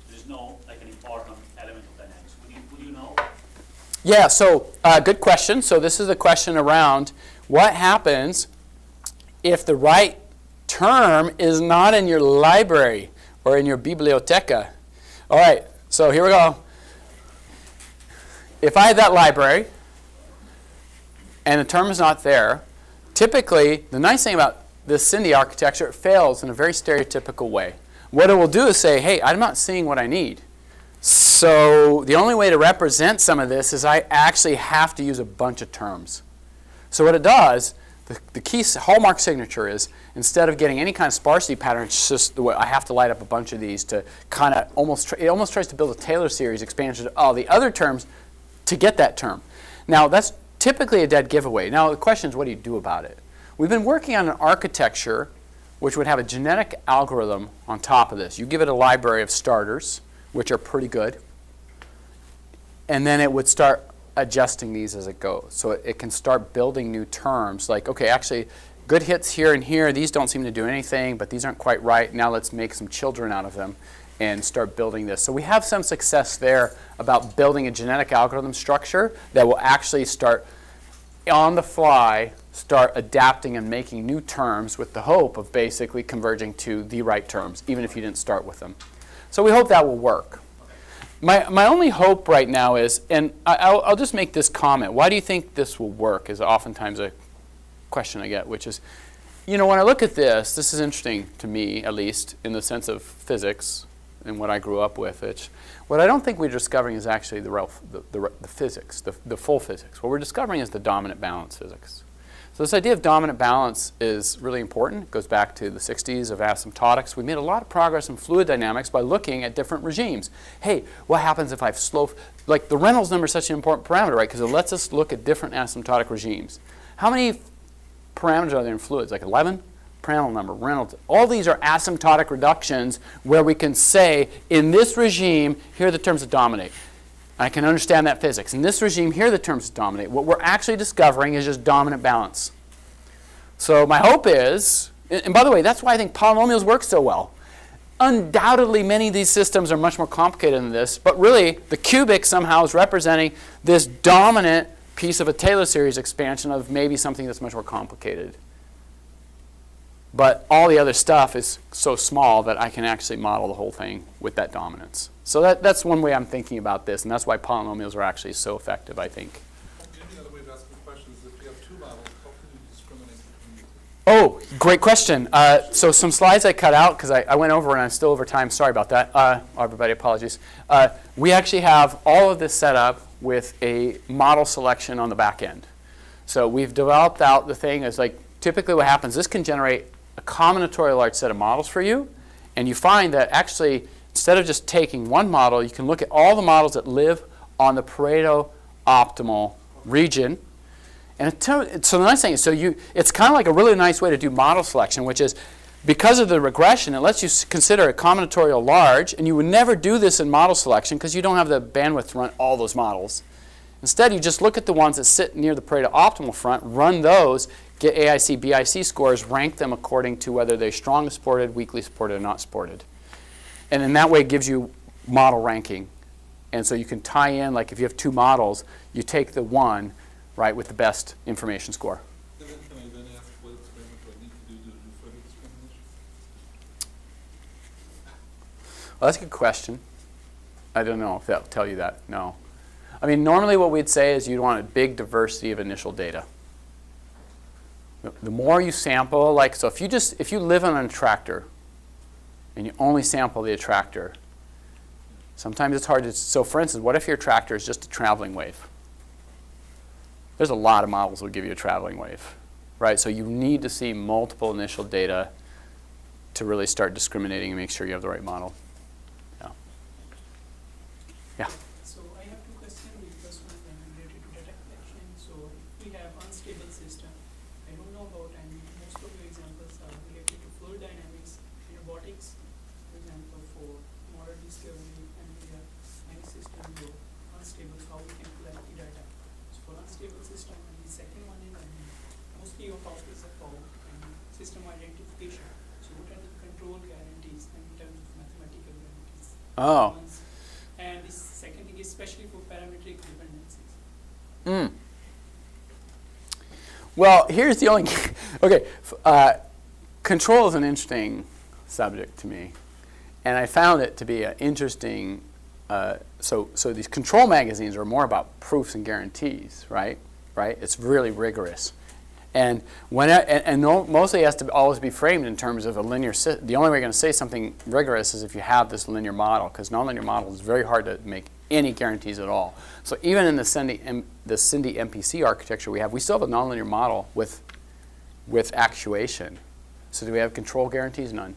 there's no like an important element of dynamics? Would you know? Yeah, so good question. So this is a question around what happens if the right term is not in your library or in your biblioteca. All right, so here we go. If I have that library and the term is not there, typically, the nice thing about this SINDI architecture, it fails in a very stereotypical way. What it will do is say, hey, I'm not seeing what I need. So the only way to represent some of this is I actually have to use a bunch of terms. So what it does, the key hallmark signature is, instead of getting any kind of sparsity pattern, it's just the way I have to light up a bunch of these to kind of it almost tries to build a Taylor series expansion of all the other terms to get that term. Now that's typically a dead giveaway. Now the question is, what do you do about it? We've been working on an architecture which would have a genetic algorithm on top of this. You give it a library of starters, which are pretty good, and then it would start adjusting these as it goes. So it can start building new terms like, okay, actually, good hits here and here. These don't seem to do anything, but these aren't quite right. Now let's make some children out of them and start building this. So we have some success there about building a genetic algorithm structure that will actually start on the fly, start adapting and making new terms with the hope of basically converging to the right terms, even if you didn't start with them. So we hope that will work. My only hope right now is, and I'll just make this comment, why do you think this will work is oftentimes a question I get, which is, when I look at this is interesting to me, at least, in the sense of physics and what I grew up with. What I don't think we're discovering is actually the physics, the full physics. What we're discovering is the dominant balance physics. So this idea of dominant balance is really important. It goes back to the 60s of asymptotics. We made a lot of progress in fluid dynamics by looking at different regimes. Hey, what happens if I have slow, like the Reynolds number is such an important parameter, right? Because it lets us look at different asymptotic regimes. How many parameters are there in fluids? Like 11? Prandtl number, Reynolds. All these are asymptotic reductions where we can say, in this regime, here are the terms that dominate. I can understand that physics. In this regime, here are the terms that dominate. What we're actually discovering is just dominant balance. So my hope is, and by the way, that's why I think polynomials work so well. Undoubtedly, many of these systems are much more complicated than this, but really, the cubic somehow is representing this dominant piece of a Taylor series expansion of maybe something that's much more complicated. But all the other stuff is so small that I can actually model the whole thing with that dominance. So that's one way I'm thinking about this, and that's why polynomials are actually so effective, I think. The other way of asking questions is if you have two models, how can you discriminate between the two? Oh, great question. So some slides I cut out because I went over and I'm still over time. Sorry about that. Everybody, apologies. We actually have all of this set up with a model selection on the back end. So we've developed out the thing as like, typically what happens, this can generate a combinatorial large set of models for you, and you find that actually instead of just taking one model, you can look at all the models that live on the Pareto optimal region. And so the nice thing is, it's kind of like a really nice way to do model selection, which is because of the regression, it lets you consider a combinatorial large, and you would never do this in model selection because you don't have the bandwidth to run all those models. Instead, you just look at the ones that sit near the Pareto optimal front, run those, get AIC, BIC scores, rank them according to whether they're strongly supported, weakly supported, or not supported. And in that way, it gives you model ranking. And so you can tie in, like if you have two models, you take the one, right, with the best information score. Can I then ask what experiment do I need to do further discrimination? Well, that's a good question. I don't know if that'll tell you that. No. I mean, normally what we'd say is you'd want a big diversity of initial data. The more you sample, like, so if you live on an attractor and you only sample the attractor, sometimes it's hard to, so for instance, what if your attractor is just a traveling wave? There's a lot of models that will give you a traveling wave. right? So you need to see multiple initial data to really start discriminating and make sure you have the right model. Yeah. Yeah. So I have two questions. The first one is related to data collection. So if we have unstable system, I don't know about, and most of your examples are related to fluid dynamics, robotics, for example, for model discovery, and we have many systems that are unstable, how we can collect the data. So for unstable system, and the second one is, mostly your talk is about system identification. So what are the control guarantees in terms of mathematical guarantees? Oh. And the second thing is especially for parametric dependencies. Mm. Well, here's the only, okay, control is an interesting subject to me. And I found it to be an interesting, so these control magazines are more about proofs and guarantees, right? It's really rigorous. And mostly it has to always be framed in terms of a linear system. The only way you're going to say something rigorous is if you have this linear model, because nonlinear model is very hard to make any guarantees at all. So even in the Cindy MPC architecture we still have a nonlinear model with actuation. So do we have control guarantees? None.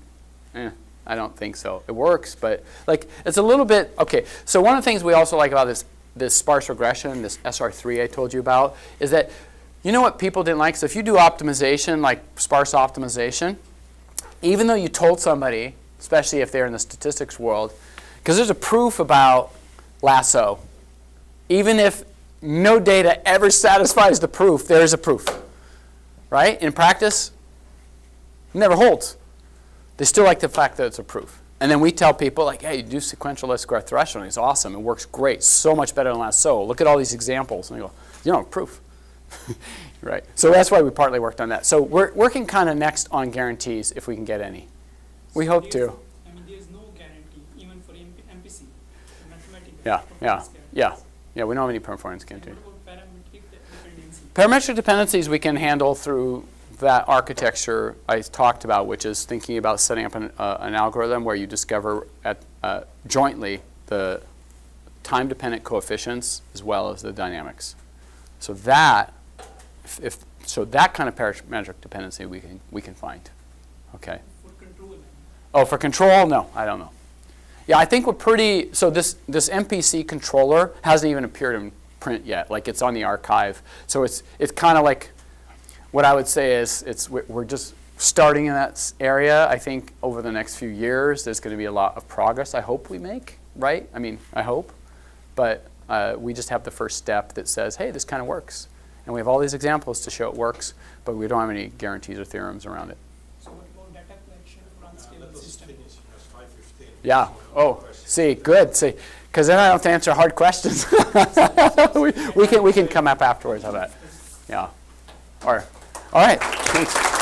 I don't think so. It works, but like it's a little bit, okay. So one of the things we also like about this sparse regression, this SR3 I told you about, is that you know what people didn't like? So if you do optimization, like sparse optimization, even though you told somebody, especially if they're in the statistics world, because there's a proof about lasso. Even if no data ever satisfies the proof, there is a proof. Right? In practice, it never holds. They still like the fact that it's a proof. And then we tell people, like, hey, you do sequential least square threshold. It's awesome. It works great. So much better than lasso. Look at all these examples. And they go, you don't have proof. Right. So that's why we partly worked on that. So we're working kind of next on guarantees if we can get any. We hope to. I mean, there's no guarantee, even for MPC, mathematical. Yeah, we don't have any performance guarantee. And what about parametric dependency? Parametric dependencies we can handle through that architecture I talked about, which is thinking about setting up an algorithm where you discover jointly the time-dependent coefficients as well as the dynamics. So that, that kind of parametric dependency we can find. Okay. For control. Oh, for control? No, I don't know. Yeah, I think we're pretty. So this MPC controller hasn't even appeared in print yet. Like it's on the archive. So it's kind of like what I would say is we're just starting in that area. I think over the next few years there's going to be a lot of progress. I hope we make, right? I mean, I hope, but we just have the first step that says, hey, this kind of works. And we have all these examples to show it works, but we don't have any guarantees or theorems around it. So what about data collection for unstable system? Yeah. Oh, see, good. See, because then I don't have to answer hard questions. we can come up afterwards. How about? Yeah. All right. Thanks.